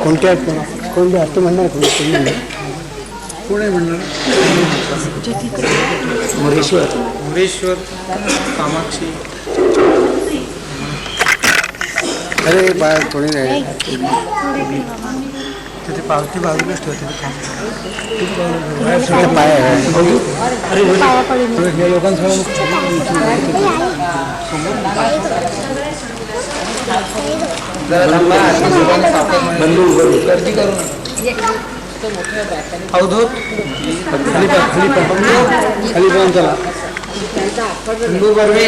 कोणत्या कोणत्या असं म्हणणार कोण आहे म्हणणार.
मुरेश्वर कामाक्षी
अरे बाळ कोणी नाही तिथे पावती बाजूलाच ठेवते पाय हे लोकांसमोर बंधू गर्दी करू अवधूत खाली पण चला बंधू बर्वे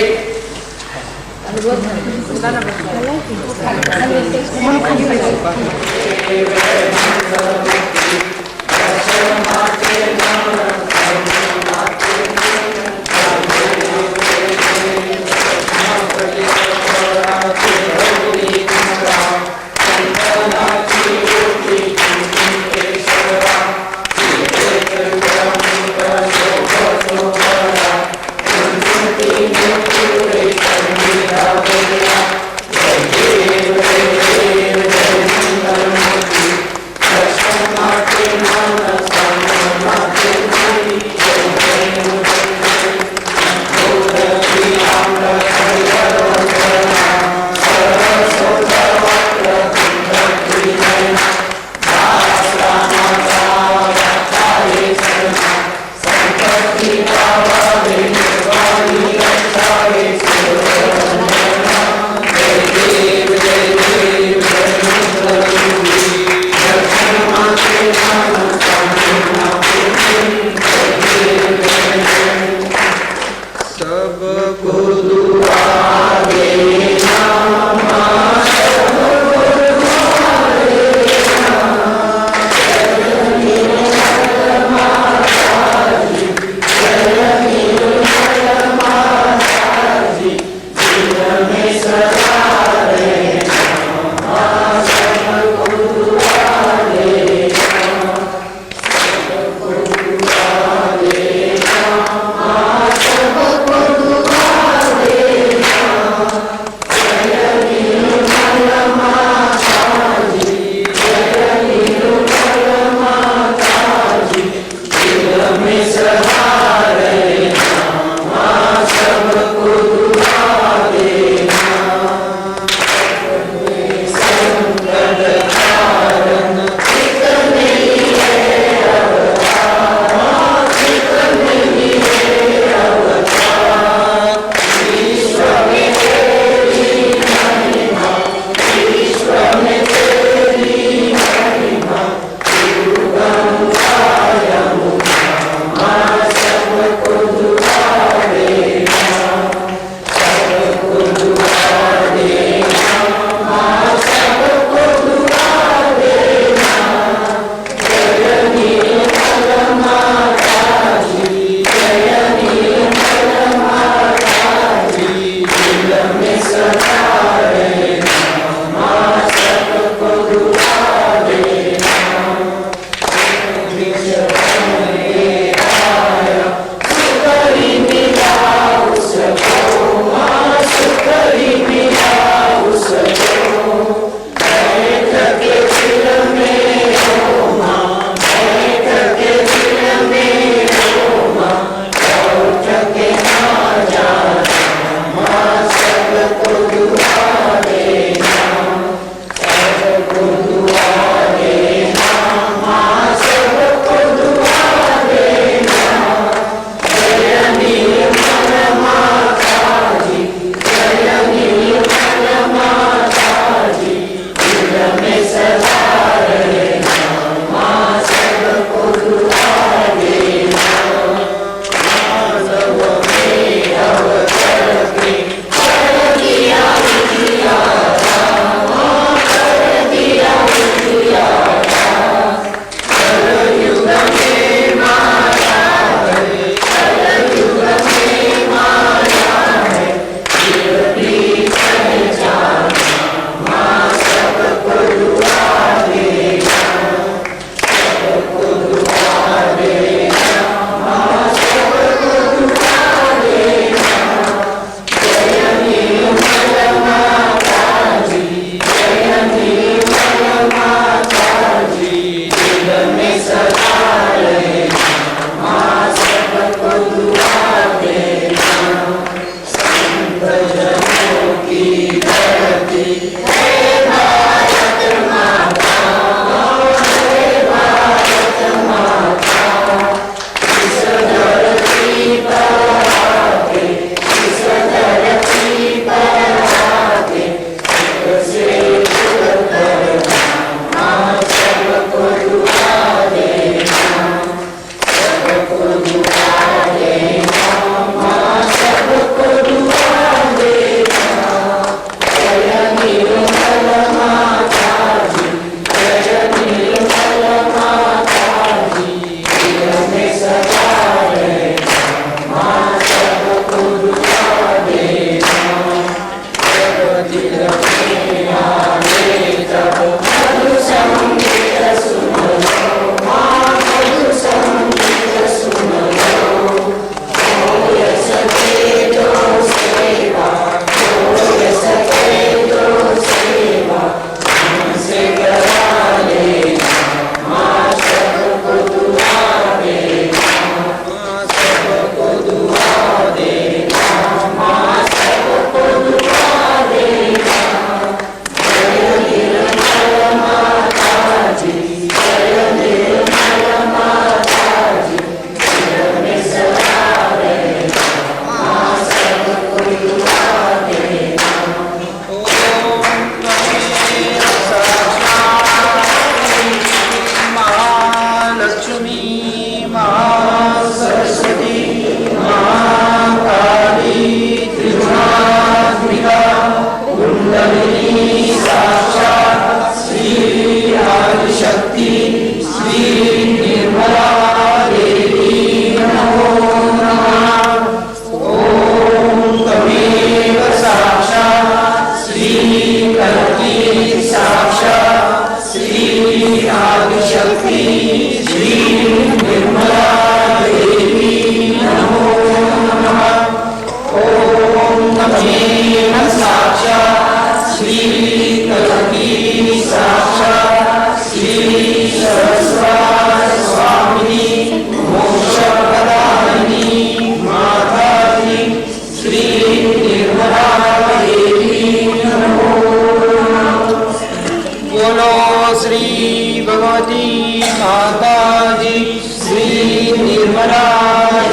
श्री भगवती माताजी श्री निर्मला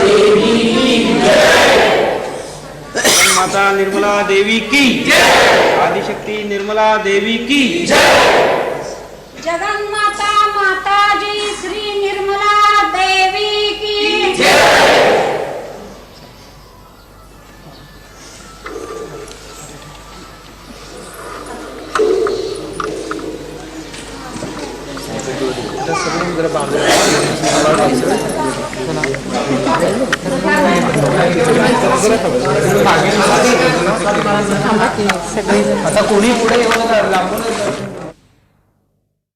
देवी की जय।
माता निर्मला देवी की आदिशक्ति निर्मला देवी की
जगन्माता माताजी श्री निर्मला देवी की
आता कोणी पुढे येऊन लांबून